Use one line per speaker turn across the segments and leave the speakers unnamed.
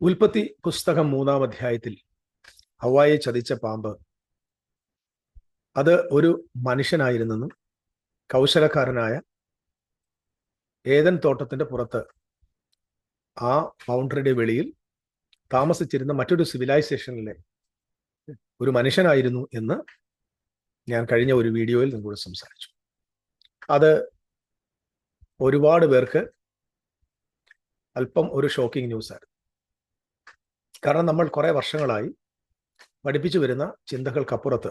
ഉൽപ്പത്തി പുസ്തകം 3-ാം അധ്യായത്തിൽ ഹവ്വായെ ചതിച്ച പാമ്പ് അത് ഒരു മനുഷ്യനായിരുന്നെന്നും കൗശലക്കാരനായ ഏദൻ തോട്ടത്തിന്റെ പുറത്ത് ആ ബൗണ്ടറിയുടെ വെളിയിൽ താമസിച്ചിരുന്ന മറ്റൊരു സിവിലൈസേഷനിലെ ഒരു മനുഷ്യനായിരുന്നു എന്ന് ഞാൻ കഴിഞ്ഞ ഒരു വീഡിയോയിൽ നിങ്ങളോട് സംസാരിച്ചു. അത് ഒരുപാട് പേർക്ക് അല്പം ഒരു ഷോക്കിംഗ് ന്യൂസ് ആയിരുന്നു. കാരണം നമ്മൾ കുറെ വർഷങ്ങളായി പഠിപ്പിച്ചു വരുന്ന ചിന്തകൾക്കപ്പുറത്ത്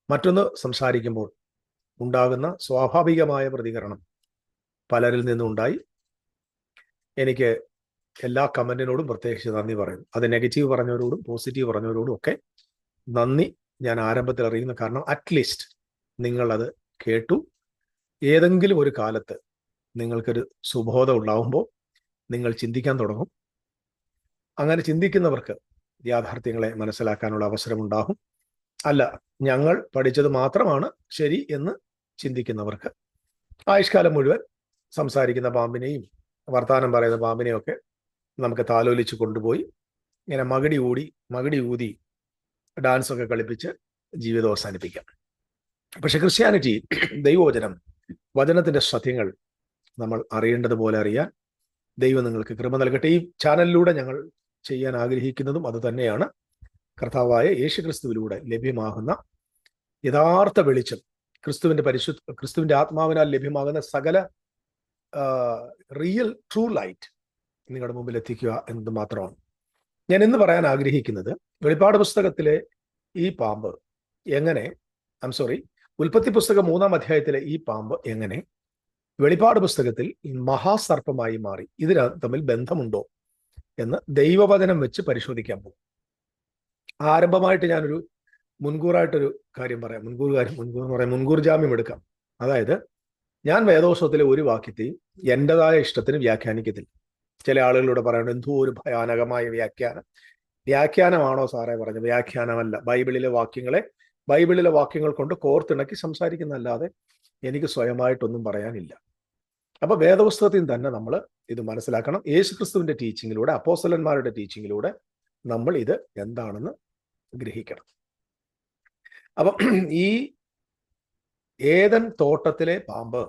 മറ്റൊന്ന് സംസാരിക്കുമ്പോൾ ഉണ്ടാകുന്ന സ്വാഭാവികമായ പ്രതികരണം പലരിൽ നിന്നുണ്ടായി. എനിക്ക് എല്ലാ കമന്റിനോടും പ്രത്യേകിച്ച് നന്ദി പറയുന്നു. അത് നെഗറ്റീവ് പറഞ്ഞവരോടും പോസിറ്റീവ് പറഞ്ഞവരോടും ഒക്കെ നന്ദി ഞാൻ ആരംഭത്തിൽ അറിയുന്നു. കാരണം അറ്റ്ലീസ്റ്റ് നിങ്ങളത് കേട്ടു. ഏതെങ്കിലും ഒരു കാലത്ത് നിങ്ങൾക്കൊരു സുബോധം ഉണ്ടാവുമ്പോൾ നിങ്ങൾ ചിന്തിക്കാൻ തുടങ്ങും. അങ്ങനെ ചിന്തിക്കുന്നവർക്ക് യാഥാർത്ഥ്യങ്ങളെ മനസ്സിലാക്കാനുള്ള അവസരമുണ്ടാകും. അല്ല, ഞങ്ങൾ പഠിച്ചത് മാത്രമാണ് ശരി എന്ന് ചിന്തിക്കുന്നവർക്ക് ആയുഷ്കാലം മുഴുവൻ സംസാരിക്കുന്ന പാമ്പിനെയും വർത്താനം പറയുന്ന പാമ്പിനെയും ഒക്കെ നമുക്ക് താലോലിച്ച് കൊണ്ടുപോയി ഇങ്ങനെ മകിടി ഊതി ഡാൻസ് ഒക്കെ കളിപ്പിച്ച് ജീവിതം അവസാനിപ്പിക്കാം. പക്ഷെ ക്രിസ്ത്യാനിറ്റി, ദൈവവചനം, വചനത്തിന്റെ സത്യങ്ങൾ നമ്മൾ അറിയേണ്ടതുപോലെ അറിയാൻ ദൈവം നിങ്ങൾക്ക് കൃപ നൽകട്ടെ. ഈ ചാനലിലൂടെ ഞങ്ങൾ ചെയ്യാൻ ആഗ്രഹിക്കുന്നതും അത് തന്നെയാണ്. കർത്താവായ യേശുക്രിസ്തുവിലൂടെ ലഭ്യമാകുന്ന യഥാർത്ഥ വെളിച്ചം, ക്രിസ്തുവിന്റെ ആത്മാവിനാൽ ലഭ്യമാകുന്ന സകല റിയൽ ട്രൂ ലൈറ്റ് നിങ്ങളുടെ മുമ്പിൽ എത്തിക്കുക എന്നത് മാത്രമാണ് ഞാൻ ഇന്ന് പറയാൻ ആഗ്രഹിക്കുന്നത്. വെളിപ്പാട് പുസ്തകത്തിലെ ഈ പാമ്പ് എങ്ങനെ, ഉൽപ്പത്തി പുസ്തകം 3-ാം അധ്യായത്തിലെ ഈ പാമ്പ് എങ്ങനെ വെളിപ്പാട് പുസ്തകത്തിൽ മഹാസർപ്പമായി മാറി, ഇതിന് തമ്മിൽ ബന്ധമുണ്ടോ എന്ന് ദൈവവചനം വെച്ച് പരിശോധിക്കാൻ പോകും. ആരംഭമായിട്ട് ഞാനൊരു മുൻകൂറായിട്ടൊരു കാര്യം പറയാം. മുൻകൂർ ജാമ്യം എടുക്കാം. അതായത്, ഞാൻ വേദോത്സവത്തിലെ ഒരു വാക്യത്തെയും എൻ്റെതായ ഇഷ്ടത്തിന് വ്യാഖ്യാനിക്കത്തില്ല. ചില ആളുകളോട് പറയുന്നത് എന്തോ ഒരു ഭയാനകമായ വ്യാഖ്യാനമാണോ സാറേ പറഞ്ഞത്? വ്യാഖ്യാനമല്ല. ബൈബിളിലെ വാക്യങ്ങൾ കൊണ്ട് കോർത്തിണക്കി സംസാരിക്കുന്നതല്ലാതെ എനിക്ക് സ്വയമായിട്ടൊന്നും പറയാനില്ല. അപ്പൊ വേദപുസ്തകത്തിൽ തന്നെ നമ്മൾ ഇത് മനസ്സിലാക്കണം. യേശുക്രിസ്തുവിന്റെ ടീച്ചിങ്ങിലൂടെ, അപ്പോസ്തലന്മാരുടെ ടീച്ചിങ്ങിലൂടെ നമ്മൾ ഇത് എന്താണെന്ന് ഗ്രഹിക്കണം. അപ്പം ഈ ഏദൻ തോട്ടത്തിലെ പാമ്പ്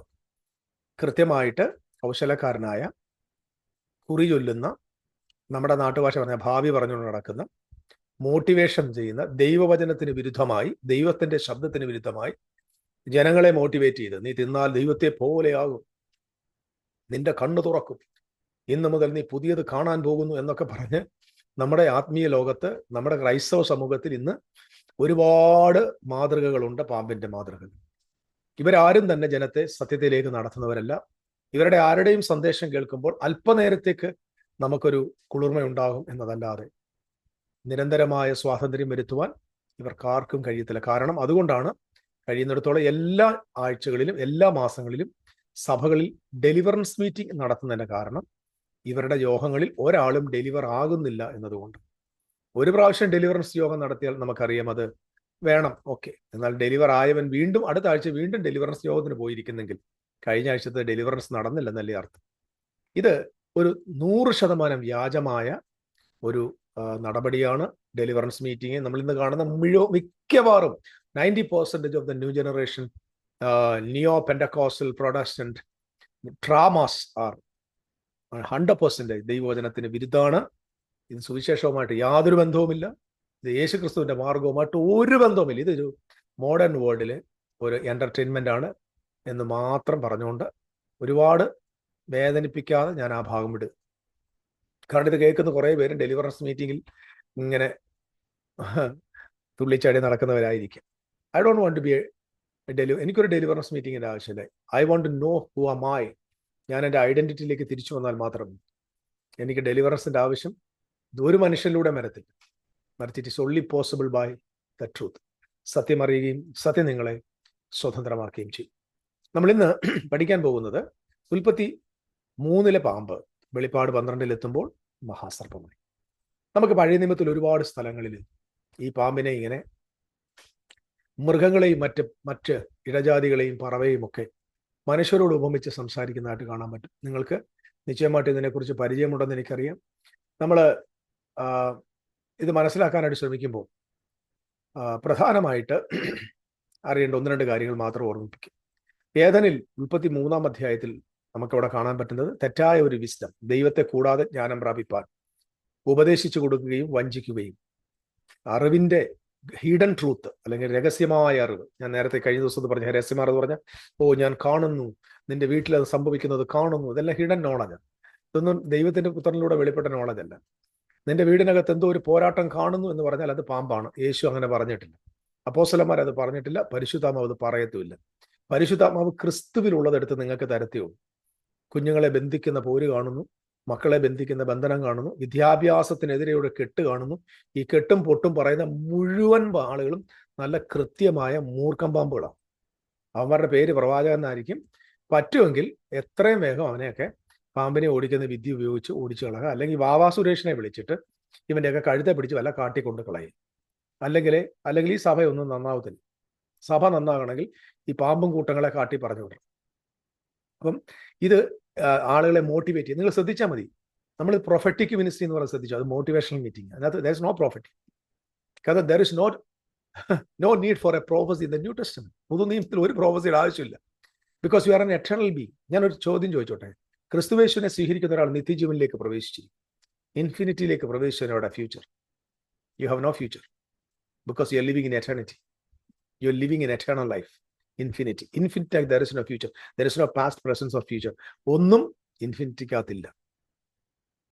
കൃത്യമായിട്ട് കൗശലക്കാരനായ, കുറി ചൊല്ലുന്ന, നമ്മുടെ നാട്ടുഭാഷ പറഞ്ഞ ഭാവി പറഞ്ഞുകൊണ്ട് നടക്കുന്ന, മോട്ടിവേഷൻ ചെയ്യുന്ന, ദൈവവചനത്തിന് വിരുദ്ധമായി, ദൈവത്തിന്റെ ശബ്ദത്തിന് വിരുദ്ധമായി ജനങ്ങളെ മോട്ടിവേറ്റ് ചെയ്ത്, നീ തിന്നാൽ ദൈവത്തെ പോലെയാകും, നിന്റെ കണ്ണു തുറക്കും, ഇന്നു മുതൽ നീ പുതിയത് കാണാൻ പോകുന്നു എന്നൊക്കെ പറഞ്ഞ് നമ്മുടെ ആത്മീയ ലോകത്ത്, നമ്മുടെ ക്രൈസ്തവ സമൂഹത്തിൽ ഇന്ന് ഒരുപാട് മാതൃകകളുണ്ട്, പാമ്പിന്റെ മാതൃകകൾ. ഇവരാരും തന്നെ ജനത്തെ സത്യത്തിലേക്ക് നടത്തുന്നവരല്ല. ഇവരുടെ ആരുടെയും സന്ദേശം കേൾക്കുമ്പോൾ അല്പനേരത്തേക്ക് നമുക്കൊരു കുളിർമയുണ്ടാകും എന്നതല്ലാതെ നിരന്തരമായ സ്വാതന്ത്ര്യം വരുത്തുവാൻ ഇവർക്കാർക്കും കഴിയത്തില്ല. കാരണം അതുകൊണ്ടാണ് കഴിയുന്നിടത്തോളം എല്ലാ ആഴ്ചകളിലും എല്ലാ മാസങ്ങളിലും സഭകളിൽ ഡെലിവറൻസ് മീറ്റിംഗ് നടത്തുന്നതിന്റെ കാരണം ഇവരുടെ യോഗങ്ങളിൽ ഒരാളും ഡെലിവർ ആകുന്നില്ല എന്നതുകൊണ്ട്. ഒരു പ്രാവശ്യം ഡെലിവറൻസ് യോഗം നടത്തിയാൽ നമുക്കറിയാം അത് വേണം, ഓക്കെ. എന്നാൽ ഡെലിവർ ആയവൻ വീണ്ടും അടുത്ത ആഴ്ച വീണ്ടും ഡെലിവറൻസ് യോഗത്തിന് പോയിരിക്കുന്നെങ്കിൽ കഴിഞ്ഞ ആഴ്ചത്തെ ഡെലിവറൻസ് നടന്നില്ലെന്നല്ലേ അർത്ഥം. ഇത് ഒരു 100% വ്യാജമായ ഒരു നടപടിയാണ് ഡെലിവറൻസ് മീറ്റിംഗ്. നമ്മൾ ഇന്ന് കാണുന്ന മിക്കവാറും 90% of the new generation neo pentecostal protestant dramas are 100% ദൈവവചനത്തിന് വിരുദ്ധമാണ്. ഇത് സുവിശേഷവുമായിട്ട് യാതൊരു ബന്ധവുമില്ല. ഇത് യേശുക്രിസ്തുവിന്റെ മാർഗവുമായിട്ട് ഒരു ബന്ധവുമില്ല. ഇതൊരു മോഡേൺ വേൾഡിലെ ഒരു എന്റർടൈൻമെന്റ് ആണ് എന്ന് മാത്രം പറഞ്ഞുകൊണ്ട് ഒരുപാട് വേദനിപ്പിക്കാതെ ഞാൻ ആ ഭാഗം വിടും. കാരണം ഇത് കേൾക്കുന്ന കുറേ പേരും ഡെലിവറൻസ് മീറ്റിംഗിൽ ഇങ്ങനെ തുള്ളിച്ചാടി നടക്കുന്നവരായിരിക്കും. I don't want to be എനിക്കൊരു ഡെലിവറൻസ് മീറ്റിംഗിന്റെ ആവശ്യമില്ല. I want to know who am I. ഞാൻ എൻ്റെ ഐഡന്റിറ്റിയിലേക്ക് തിരിച്ചു വന്നാൽ മാത്രം എനിക്ക് ഡെലിവറൻസിന്റെ ആവശ്യം ഒരു മനുഷ്യനിലൂടെ വരത്തില്ല. It is only possible by the truth. സത്യം അറിയുകയും സത്യം നിങ്ങളെ സ്വതന്ത്രമാക്കുകയും ചെയ്യും. നമ്മൾ ഇന്ന് പഠിക്കാൻ പോകുന്നത് ഉൽപ്പത്തി 3-ലെ പാമ്പ് വെളിപ്പാട് 12-ൽ എത്തുമ്പോൾ മഹാസർപ്പമായി. നമുക്ക് പഴയ നിയമത്തിൽ ഒരുപാട് സ്ഥലങ്ങളിൽ ഈ പാമ്പിനെ ഇങ്ങനെ മൃഗങ്ങളെയും മറ്റ് ഇഴജാതികളെയും പറവയും ഒക്കെ മനുഷ്യരോട് ഉപമിച്ച് സംസാരിക്കുന്നതായിട്ട് കാണാൻ പറ്റും. നിങ്ങൾക്ക് നിശ്ചയമായിട്ട് ഇതിനെക്കുറിച്ച് പരിചയമുണ്ടെന്ന് എനിക്കറിയാം. നമ്മൾ ഇത് മനസ്സിലാക്കാനായിട്ട് ശ്രമിക്കുമ്പോൾ പ്രധാനമായിട്ട് അറിയേണ്ട ഒന്ന് രണ്ട് കാര്യങ്ങൾ മാത്രം ഓർമ്മിപ്പിക്കും. ഏദനിൽ 33-ാം അധ്യായത്തിൽ നമുക്കവിടെ കാണാൻ പറ്റുന്നത് തെറ്റായ ഒരു വിസ്ഡം, ദൈവത്തെ കൂടാതെ ജ്ഞാനം പ്രാപിപ്പാൻ ഉപദേശിച്ചു കൊടുക്കുകയും വഞ്ചിക്കുകയും, അറിവിന്റെ ഹിഡൻ ട്രൂത്ത് അല്ലെങ്കിൽ രഹസ്യമായ അറിവ്. ഞാൻ നേരത്തെ കഴിഞ്ഞ ദിവസം പറഞ്ഞ രഹസ്യമാർ എന്ന് പറഞ്ഞാൽ, ഞാൻ കാണുന്നു, നിന്റെ വീട്ടിൽ അത് സംഭവിക്കുന്നത് കാണുന്നു, ഇതെല്ലാം ഹിഡൻ നോളജ്. ഇതൊന്നും ദൈവത്തിന്റെ പുത്രനിലൂടെ വെളിപ്പെട്ട നോളജ് അല്ല. നിന്റെ വീടിനകത്ത് എന്തോ ഒരു പോരാട്ടം കാണുന്നു എന്ന് പറഞ്ഞാൽ അത് പാമ്പാണ്. യേശു അങ്ങനെ പറഞ്ഞിട്ടില്ല, അപ്പോസ്തലന്മാർ അത് പറഞ്ഞിട്ടില്ല, പരിശുദ്ധാത്മാവ് അത് പറയത്തുമില്ല. പരിശുദ്ധാത്മാവ് ക്രിസ്തുവിലുള്ളതെടുത്ത് നിങ്ങൾക്ക് തരത്തേയുള്ളൂ. കുഞ്ഞുങ്ങളെ ബന്ധിക്കുന്ന പോര് കാണുന്നു, മക്കളെ ബന്ധിക്കുന്ന ബന്ധനം കാണുന്നു, വിദ്യാഭ്യാസത്തിനെതിരെയുള്ള കെട്ട് കാണുന്നു. ഈ കെട്ടും പൊട്ടും പറയുന്ന മുഴുവൻ ആളുകളും നല്ല കൃത്യമായ മൂർഖം പാമ്പുകളാണ്. അവന്മാരുടെ പേര് പ്രവാചകൻ എന്നായിരിക്കും. പറ്റുമെങ്കിൽ എത്രയും വേഗം അവനെയൊക്കെ പാമ്പിനെ ഓടിക്കുന്ന വിദ്യ ഉപയോഗിച്ച് ഓടിച്ചു കളയുക. അല്ലെങ്കിൽ വാവാ സുരേഷിനെ വിളിച്ചിട്ട് ഇവന്റെയൊക്കെ കഴുത്തെ പിടിച്ച് വല്ല കാട്ടിക്കൊണ്ട് കളയും. അല്ലെങ്കിൽ ഈ സഭയൊന്നും നന്നാവത്തില്ല. സഭ നന്നാകണമെങ്കിൽ ഈ പാമ്പും കൂട്ടങ്ങളെ കാട്ടി പറഞ്ഞു വിടണം. അപ്പം ഇത് ആളുകളെ മോട്ടിവേറ്റ് ചെയ്യും. നിങ്ങൾ ശ്രദ്ധിച്ചാൽ മതി, നമ്മൾ പ്രൊഫറ്റിക് മിനിസ്ട്രി എന്ന് പറയുന്നത് ശ്രദ്ധിച്ചു, അത് മോട്ടിവേഷണൽ മീറ്റിംഗ്. അതിനകത്ത് ദർ ഇസ് നോ പ്രോഫിറ്റ്, കാരണം there is no need for a prophecy in the New Testament. പുതു നിയമത്തിൽ ഒരു പ്രോഫസിയുടെ ആവശ്യമില്ല. Because you are an eternal being. ഞാനൊരു ചോദ്യം ചോദിച്ചോട്ടെ, ക്രിസ്തുവേശുവിനെ സ്വീകരിക്കുന്ന ഒരാൾ നിത്യജീവനിലേക്ക് പ്രവേശിച്ചിരിക്കും, ഇൻഫിനിറ്റിയിലേക്ക് പ്രവേശിച്ചവരുടെ future. You have no future because you are living in eternity. You are living in eternal life, infinity. Infinity there is no future, there is no past, presence of future. ഒന്നും ഇൻഫിനിറ്റിക്കകത്തില്ല.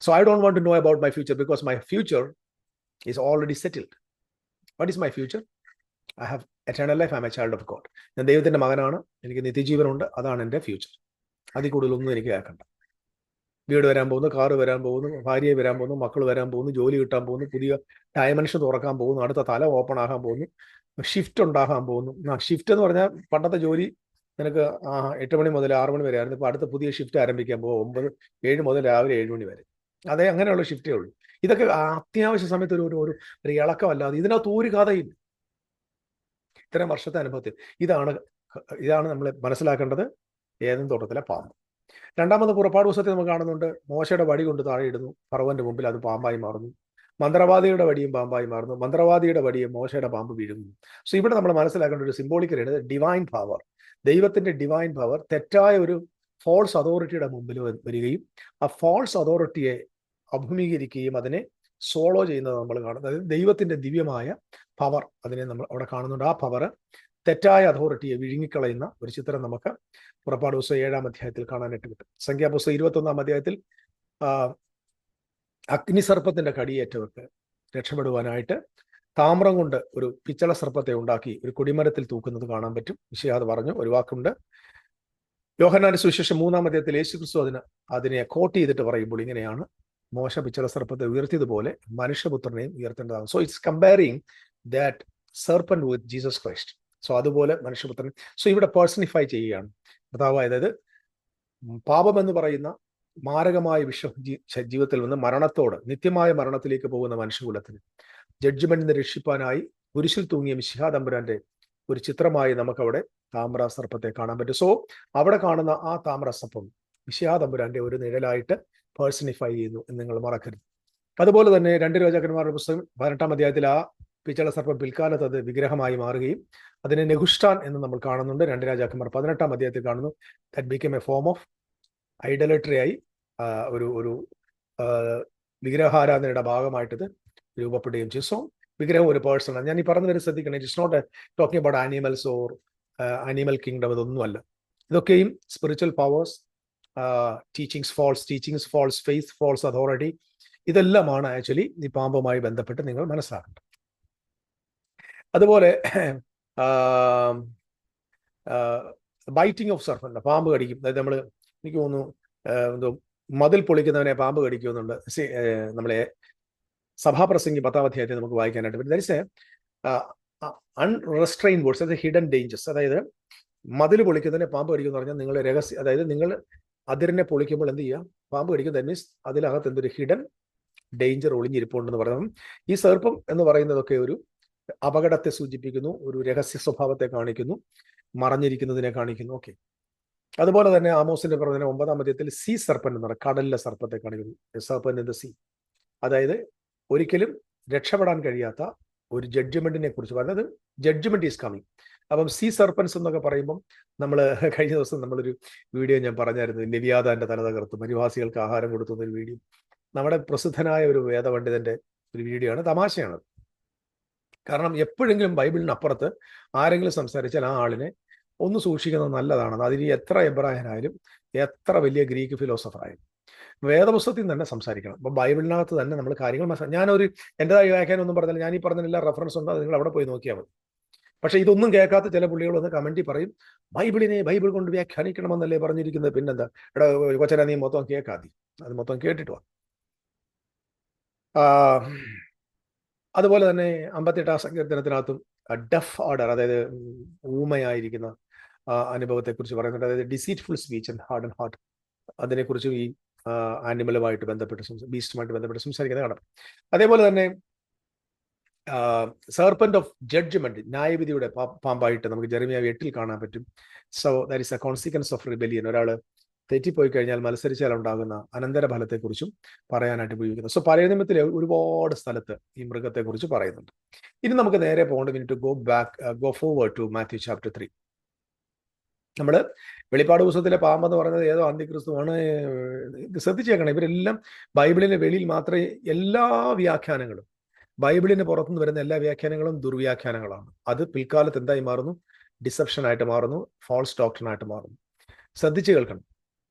So I don't want to know about my future because my future is already settled. What is my future? I have eternal life, I am a child of God. ഞാൻ ദൈവത്തിന്റെ മകനാണ്, എനിക്ക് നിത്യജീവനുണ്ട്, അതാണ് എൻ്റെ future. അതിൽ കൂടുതലൊന്നും എനിക്ക് കേൾക്കണ്ട. വീട് വരാൻ പോകുന്നു, കാറ് വരാൻ പോകുന്നു, ഭാര്യയെ വരാൻ പോകുന്നു, മക്കൾ വരാൻ പോകുന്നു, ജോലി കിട്ടാൻ പോകുന്നു, പുതിയ ഡയമെൻഷൻ തുറക്കാൻ പോകുന്നു, അടുത്ത തല ഓപ്പൺ ആകാൻ പോകുന്നു, ഷിഫ്റ്റ് ഉണ്ടാകാൻ പോകുന്നു. ഷിഫ്റ്റ് എന്ന് പറഞ്ഞാൽ പണ്ടത്തെ ജോലി നിനക്ക് 8 മണി മുതൽ 6 മണി വരെ ആയിരുന്നു. ഇപ്പോൾ അടുത്ത പുതിയ ഷിഫ്റ്റ് ആരംഭിക്കാൻ പോകും, 7 മുതൽ രാവിലെ 7 മണി വരെ. അതേ, അങ്ങനെയുള്ള ഷിഫ്റ്റേ ഉള്ളൂ. ഇതൊക്കെ അത്യാവശ്യ സമയത്ത് ഒരു ഇളക്കമല്ലാതെ ഇതിനകത്ത് ഒരു കഥയില്ല. ഇത്തരം വർഷത്തെ അനുഭവത്തിൽ ഇതാണ് നമ്മൾ മനസ്സിലാക്കേണ്ടത് ഏദൻ തോട്ടത്തിലെ പാമ്പ്. രണ്ടാമത് പുറപ്പാട് പുസ്തകത്തിൽ നമുക്ക് കാണുന്നുണ്ട്, മോശയുടെ വടി കൊണ്ട് താഴെ ഇടുന്നു, ഫറവോന്റെ മുമ്പിൽ അത് പാമ്പായി മാറുന്നു. മന്ത്രവാദിയുടെ വടിയും പാമ്പായി മാറുന്നു, മന്ത്രവാദിയുടെ വടിയും മോശയുടെ പാമ്പ് വീഴുന്നു. സോ ഇവിടെ നമ്മൾ മനസ്സിലാക്കേണ്ട ഒരു സിംബോളിക്കലാണ് ഡിവൈൻ പവർ. ദൈവത്തിന്റെ ഡിവൈൻ പവർ തെറ്റായ ഒരു ഫോൾസ് അതോറിറ്റിയുടെ മുമ്പിൽ വരികയും ആ ഫോൾസ് അതോറിറ്റിയെ അഭിമുഖീകരിക്കുകയും അതിനെ സോളോ ചെയ്യുന്നത് നമ്മൾ കാണുന്നത്. അതായത് ദൈവത്തിന്റെ ദിവ്യമായ പവർ അതിനെ നമ്മൾ അവിടെ കാണുന്നുണ്ട്. ആ പവർ തെറ്റായ അതോറിറ്റിയെ വിഴുങ്ങിക്കളയുന്ന ഒരു ചിത്രം നമുക്ക് പുറപ്പാട് പുസ്തകം 7-ാം അധ്യായത്തിൽ കാണാനായിട്ട് കിട്ടും. സംഖ്യാപുസ്തകം 21-ാം അധ്യായത്തിൽ അഗ്നിസർപ്പത്തിന്റെ കടിയേറ്റവർക്ക് രക്ഷപ്പെടുവാനായിട്ട് താമ്രം കൊണ്ട് ഒരു പിച്ചള സർപ്പത്തെ ഉണ്ടാക്കി ഒരു കൊടിമരത്തിൽ തൂക്കുന്നത് കാണാൻ പറ്റും. വിഷയാത് പറഞ്ഞു ഒരു വാക്കുണ്ട്. യോഹന്നാന്റെ സുവിശേഷം 3-ാം അധ്യായത്തിൽ യേശുക്രിസ്തു അതിനെ കോട്ട് ചെയ്തിട്ട് പറയുമ്പോൾ ഇങ്ങനെയാണ്, മോശ പിച്ചള സർപ്പത്തെ ഉയർത്തിയതുപോലെ മനുഷ്യപുത്രനെയും ഉയർത്തേണ്ടതാണ്. So it's comparing that serpent with Jesus Christ. So അതുപോലെ മനുഷ്യപുത്രൻ. സോ ഇവിടെ പേഴ്സണിഫൈ ചെയ്യുകയാണ് കർത്താവ്. അതായത് പാപം എന്ന് പറയുന്ന മാരകമായ ജീവിതത്തിൽ നിന്ന് മരണത്തോട്, നിത്യമായ മരണത്തിലേക്ക് പോകുന്ന മനുഷ്യകുലത്തിന് ജഡ്ജ്മെന്റിനെ രക്ഷിപ്പാനായി കുരിശിൽ തൂങ്ങിയ മിശിഹാ തമ്പുരാന്റെ ഒരു ചിത്രമായി നമുക്കവിടെ താമ്രസർപ്പത്തെ കാണാൻ പറ്റും. സോ അവിടെ കാണുന്ന ആ താമ്രസർപ്പം മിശിഹാ തമ്പുരാന്റെ ഒരു നിഴലായിട്ട് പേഴ്സണിഫൈ ചെയ്യുന്നു എന്ന് നിങ്ങൾ മറക്കരുത്. അതുപോലെ തന്നെ 2 രാജാക്കന്മാരുടെ പുസ്തകം 18-ാം അധ്യായത്തിൽ ആ പിച്ചള സർപ്പം പിൽക്കാലത്ത് അത് വിഗ്രഹമായി മാറുകയും അതിനെ നെഹുഷ്ടാൻ എന്ന് നമ്മൾ കാണുന്നുണ്ട്. 2 രാജാക്കന്മാർ 18-ാം അധ്യായത്തിൽ കാണുന്നു. That become A form of idolatry ആയി ഒരു വിഗ്രഹാരാധനയുടെ ഭാഗമായിട്ടത് രൂപപ്പെടുകയും ചെയ്തു. സോ വിഗ്രഹം ഒരു പേഴ്സണാണ്. ഞാൻ ഈ പറഞ്ഞു വരെ ശ്രദ്ധിക്കണം, it's not talking about animals or animal kingdom. ഇതൊന്നുമല്ല. ഇതൊക്കെയും spiritual powers, teachings, false faith, false authority, ഇതെല്ലാമാണ് ആക്ച്വലി ഈ പാമ്പുമായി ബന്ധപ്പെട്ട് നിങ്ങൾ മനസ്സിലാക്കേണ്ടത്. അതുപോലെ ബൈറ്റിംഗ് ഓഫ് സർപ്പന്റ്, പാമ്പ് കടിക്കും. അതായത് നമ്മൾ, എനിക്ക് തോന്നുന്നു എന്തോ മതിൽ പൊളിക്കുന്നവനെ പാമ്പ് കടിക്കുന്നുണ്ട്. നമ്മളെ സഭാപ്രസംഗി 10-ാം അധ്യായത്തിൽ നമുക്ക് വായിക്കാനായിട്ട് പറ്റും. ദാറ്റ് ഈസ് അൺറെസ്ട്രെയിൻ വേർഡ്സ്, അതായത് ഹിഡൻ ഡേഞ്ചേഴ്സ്. അതായത് മതിൽ പൊളിക്കുന്നതിനെ പാമ്പ് കടിക്കുമെന്ന് പറഞ്ഞാൽ നിങ്ങൾ രഹസ്യം, അതായത് നിങ്ങൾ അതിരിനെ പൊളിക്കുമ്പോൾ എന്ത് ചെയ്യുക, പാമ്പ് കടിക്കും. ദാറ്റ് മീൻസ് അതിനകത്ത് എന്തൊരു ഹിഡൻ ഡേഞ്ചർ ഒളിഞ്ഞിരിപ്പുണ്ടെന്ന് പറയുന്നത്. ഈ സർപ്പം എന്ന് പറയുന്നതൊക്കെ ഒരു അപകടത്തെ സൂചിപ്പിക്കുന്നു, ഒരു രഹസ്യ സ്വഭാവത്തെ കാണിക്കുന്നു, മറഞ്ഞിരിക്കുന്നതിനെ കാണിക്കുന്നു. ഓക്കെ. അതുപോലെ തന്നെ ആമോസിന്റെ പ്രവചനം 9-ാം അധ്യായത്തിൽ സീ സർപ്പന്റ് എന്ന് പറയുന്നത് കടലിലെ സർപ്പത്തെ കാണിക്കുന്നു. Serpent in the sea. അതായത് ഒരിക്കലും രക്ഷപ്പെടാൻ കഴിയാത്ത ഒരു ജഡ്ജ്മെന്റിനെ കുറിച്ച് പറയുന്നത്. Judgement is coming. അപ്പം സീ സർപ്പൻസ് എന്നൊക്കെ പറയുമ്പം നമ്മൾ കഴിഞ്ഞ ദിവസം നമ്മളൊരു വീഡിയോ ഞാൻ പറഞ്ഞായിരുന്നു, ലെവിയാതാന്റെ തല തകർത്ത് മരുവാസികൾക്ക് ആഹാരം കൊടുത്തുന്ന ഒരു വീഡിയോ. നമ്മുടെ പ്രസിദ്ധനായ ഒരു വേദപണ്ഡിതന്റെ ഒരു വീഡിയോ ആണ്. തമാശയാണ്. കാരണം എപ്പോഴെങ്കിലും ബൈബിളിനപ്പുറത്ത് ആരെങ്കിലും സംസാരിച്ചാൽ ആ ആളിനെ ഒന്ന് സൂക്ഷിക്കുന്നത് നല്ലതാണ്. അതിന് എത്ര എബ്രായനായാലും എത്ര വലിയ ഗ്രീക്ക് ഫിലോസഫർ ആയാലും വേദപുസ്തകത്തിൽ നിന്ന് തന്നെ സംസാരിക്കണം. അപ്പം ബൈബിളിനകത്ത് തന്നെ നമ്മൾ കാര്യങ്ങൾ ഞാനൊരു എൻ്റെതായി വ്യാഖ്യാനം ഒന്നും പറഞ്ഞാൽ ഞാൻ ഈ പറഞ്ഞതിനെല്ലാം റെഫറൻസ് ഉണ്ട്, അത് നിങ്ങൾ അവിടെ പോയി നോക്കിയാൽ മതി. പക്ഷേ ഇതൊന്നും കേൾക്കാത്ത ചില പുള്ളികൾ വന്ന് കമന്റിൽ പറയും, ബൈബിളിനെ ബൈബിൾ കൊണ്ട് വ്യാഖ്യാനിക്കണമെന്നല്ലേ പറഞ്ഞിരിക്കുന്നത്, പിന്നെന്താ എടാ കൊച്ചനെ നീ മൊത്തം കേൾക്കാതി, അത് മൊത്തം കേട്ടിട്ട് വാ. അതുപോലെ തന്നെ 58 സങ്കീർത്തനത്തിനകത്തും ഡഫ് ഓർഡർ, അതായത് ഊമയായിരിക്കുന്ന അനുഭവത്തെക്കുറിച്ച് പറയുന്നുണ്ട്. അതായത് deceitful speech and hard and heart, അതിനെക്കുറിച്ചും ഈ ആനിമലുമായിട്ട് ബന്ധപ്പെട്ട് ബീസ്റ്റുമായിട്ട് ബന്ധപ്പെട്ട് സംസാരിക്കുന്നത് കാണാം. അതേപോലെ തന്നെ സർപ്പന്റ് ഓഫ് ജഡ്ജ്മെന്റ്, ന്യായവിധിയുടെ പാമ്പായിട്ട് നമുക്ക് ജെറമിയ 8 കാണാൻ പറ്റും. So that is a consequence of rebellion. ഒരാൾ തെറ്റിപ്പോയി കഴിഞ്ഞാൽ മത്സരിച്ചാൽ ഉണ്ടാകുന്ന അനന്തരഫലത്തെക്കുറിച്ചും പറയാനായിട്ട് ഉപയോഗിക്കുന്നു. സോ പഴയ നിയമത്തിലെ ഒരുപാട് സ്ഥലത്ത് ഈ മൃഗത്തെക്കുറിച്ച് പറയുന്നുണ്ട്. ഇനി നമുക്ക് നേരെ പോകേണ്ട, we need to go forward to Matthew chapter 3. നമ്മൾ വെളിപ്പാട് പുസ്തകത്തിലെ പാമ്പെന്ന് പറയുന്നത് ഏതോ അന്തിക്രിസ്തുവാണ്. ശ്രദ്ധിച്ചേക്കണം, ഇവരെല്ലാം ബൈബിളിന്റെ വെളിയിൽ മാത്രമേ, എല്ലാ വ്യാഖ്യാനങ്ങളും ബൈബിളിന് പുറത്തുനിന്ന് വരുന്ന എല്ലാ വ്യാഖ്യാനങ്ങളും ദുർവ്യാഖ്യാനങ്ങളാണ്. അത് പിൽക്കാലത്ത് എന്തായി മാറുന്നു? ഡിസെപ്ഷനായിട്ട് മാറുന്നു, ഫാൾസ് ഡോക്ടറിനായിട്ട് മാറുന്നു. ശ്രദ്ധിച്ചു കേൾക്കണം.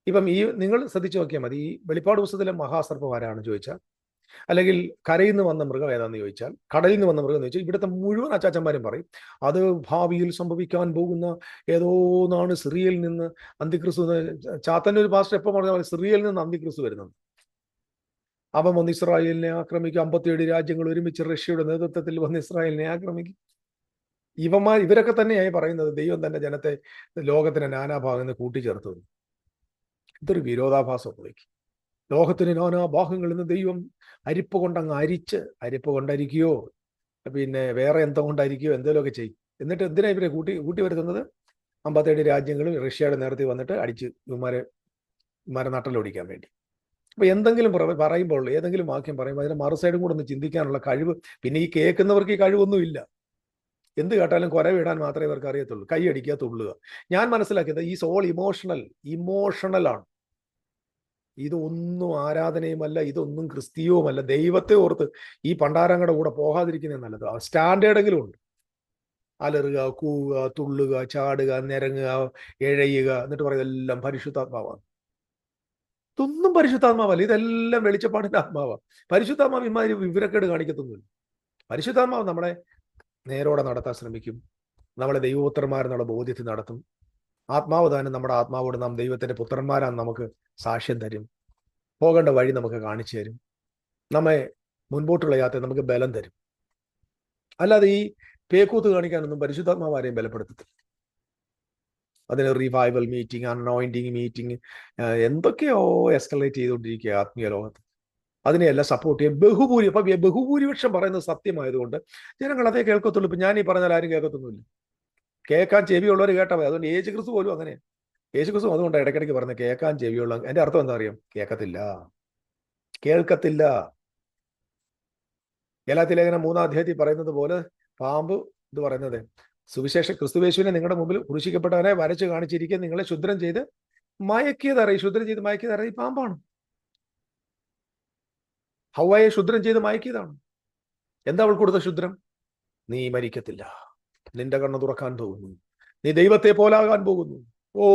ഇപ്പം ഈ നിങ്ങൾ ശ്രദ്ധിച്ചു നോക്കിയാൽ മതി, ഈ വെളിപ്പാട് പുസ്തകത്തിലെ മഹാസർപ്പം ആരാണ് ചോദിച്ചാൽ, അല്ലെങ്കിൽ കരയിൽ നിന്ന് വന്ന മൃഗം ഏതാണെന്ന് ചോദിച്ചാൽ, കടലിൽ നിന്ന് വന്ന മൃഗം എന്ന് ചോദിച്ചാൽ, ഇവിടുത്തെ മുഴുവൻ അച്ചാച്ചന്മാരും പറയും അത് ഭാവിയിൽ സംഭവിക്കാൻ പോകുന്ന ഏതോ നാണ് സിറിയയിൽ നിന്ന് അന്തിക്രിസ്തു. ചാത്തൻ്റെ ഒരു പാസ്റ്റർ എപ്പോൾ പറഞ്ഞാൽ സിറിയയിൽ നിന്ന് അന്തിക്രിസ്തു വരുന്നത്. അവൻ വന്ന് ഇസ്രായേലിനെ ആക്രമിക്കും. 57 രാജ്യങ്ങൾ ഒരുമിച്ച് റഷ്യയുടെ നേതൃത്വത്തിൽ വന്ന് ഇസ്രായേലിനെ ആക്രമിക്കും. ഇവരൊക്കെ തന്നെയായി പറയുന്നത് ദൈവം തന്റെ ജനത്തെ ലോകത്തിന്റെ നാനാഭാഗത്ത് നിന്ന് കൂട്ടിച്ചേർത്തു. ഇതൊരു വിരോധാഭാസത്തിലേക്ക്. ലോകത്തിന് നാനാഭാഗങ്ങളിൽ നിന്ന് ദൈവം അരിപ്പ് കൊണ്ടങ്ങ് അരിപ്പ് കൊണ്ടരിക്കുകയോ പിന്നെ വേറെ എന്തോ കൊണ്ടായിരിക്കുകയോ എന്തെങ്കിലുമൊക്കെ ചെയ്യും. എന്നിട്ട് എന്തിനാ ഇവരെ കൂട്ടി വരുത്തുന്നത്? 57 രാജ്യങ്ങളും റഷ്യയുടെ നേരത്തെ വന്നിട്ട് അടിച്ച് ഇവന്മാരെ നട്ടലൊടിക്കാൻ വേണ്ടി. അപ്പൊ എന്തെങ്കിലും പറയുമ്പോൾ, ഏതെങ്കിലും വാക്യം പറയുമ്പോൾ അതിന്റെ മറുസൈഡും കൂടെ ഒന്ന് ചിന്തിക്കാനുള്ള കഴിവ്, പിന്നെ ഈ കേൾക്കുന്നവർക്ക് ഈ കഴിവൊന്നുമില്ല. എന്ത് കേട്ടാലും കുരവിടാൻ മാത്രമേ ഇവർക്ക് അറിയത്തുള്ളൂ, കൈയടിക്കുക, തുള്ളുക. ഞാൻ മനസ്സിലാക്കിയത് ഈ സോൾ ഇമോഷണലാണ്. ഇതൊന്നും ആരാധനയുമല്ല, ഇതൊന്നും ക്രിസ്തീയവുമല്ല. ദൈവത്തെ ഓർത്ത് ഈ പണ്ടാരങ്ങളുടെ കൂടെ പോകാതിരിക്കുന്നത് നല്ലത്. സ്റ്റാൻഡേർഡെങ്കിലും ഉണ്ട്. അലറുക, കൂവുക, തുള്ളുക, ചാടുക, നിരങ്ങുക, എഴയുക, എന്നിട്ട് പറയുന്നത് എല്ലാം പരിശുദ്ധാത്മാവാണ്. ഇതൊന്നും പരിശുദ്ധാത്മാവല്ല, ഇതെല്ലാം വെളിച്ചപ്പാടിന്റെ ആത്മാവാണ്. പരിശുദ്ധാത്മാവ് ഇമാതിരി വിവരക്കേട് കാണിക്കത്തൊന്നുമില്ല. പരിശുദ്ധാത്മാവ് നമ്മളെ നേരോടെ നടത്താൻ ശ്രമിക്കും, നമ്മളെ ദൈവപുത്രന്മാരെന്നുള്ള ബോധ്യത്തിൽ നടത്തും. ആത്മാവ് തന്നെ നമ്മുടെ ആത്മാവോട് നാം ദൈവത്തിന്റെ പുത്രന്മാരാണ് നമുക്ക് സാക്ഷ്യം തരും. പോകേണ്ട വഴി നമുക്ക് കാണിച്ചു തരും. നമ്മെ മുൻപോട്ടുള്ള യാത്ര നമുക്ക് ബലം തരും. അല്ലാതെ ഈ പേക്കൂത്ത് കാണിക്കാനൊന്നും പരിശുദ്ധാത്മാവ് ആരെയും ബലപ്പെടുത്തത്തില്ല. അതിന് റിവൈവൽ മീറ്റിംഗ്, അനോയിന്റിങ് മീറ്റിംഗ്, എന്തൊക്കെയോ എസ്കലേറ്റ് ചെയ്തുകൊണ്ടിരിക്കുക ആത്മീയ ലോകത്ത്. അതിനെയെല്ലാം സപ്പോർട്ട് ചെയ്യാൻ ബഹുഭൂരിപക്ഷം പറയുന്നത് സത്യമായതുകൊണ്ട് ജനങ്ങൾ അതേ കേൾക്കത്തുള്ളൂ. ഇപ്പം ഞാൻ ഈ പറഞ്ഞാൽ ആരും കേൾക്കത്തൊന്നുമില്ല. കേൾക്കാൻ ചെവിയുള്ളവർ കേട്ടാൽ മതി. അതുകൊണ്ട് യേശു ക്രിസ്തു പോലും അങ്ങനെ. യേശു ക്രിസ്തു അതുകൊണ്ട് ഇടയ്ക്കിടയ്ക്ക് പറഞ്ഞ് കേൾക്കാൻ ചെവിയുള്ള. എൻ്റെ അർത്ഥം എന്താ അറിയാം? കേൾക്കത്തില്ല. ഗലാത്യ ലേഖനം 3-ാം അധ്യായത്തിൽ പറയുന്നത് പോലെ പാമ്പ് ഇത് പറയുന്നത്, സുവിശേഷ ക്രിസ്തുവേശുവിനെ നിങ്ങളുടെ മുമ്പിൽ ക്രൂശിക്കപ്പെട്ടവനെ വരച്ച് കാണിച്ചിരിക്കുക, നിങ്ങളെ ശുദ്രം ചെയ്ത് മയക്കിയതറിയും. ഈ പാമ്പാണ്. ഹവ്വയെ ശുദ്രം ചെയ്ത് മയക്കിയതാണ്. എന്താ അവൾ കൊടുത്ത ശുദ്രം? നീ മരിക്കത്തില്ല, നിന്റെ കണ്ണ് തുറക്കാൻ പോകുന്നു, നീ ദൈവത്തെ പോലാകാൻ പോകുന്നു. ഓ,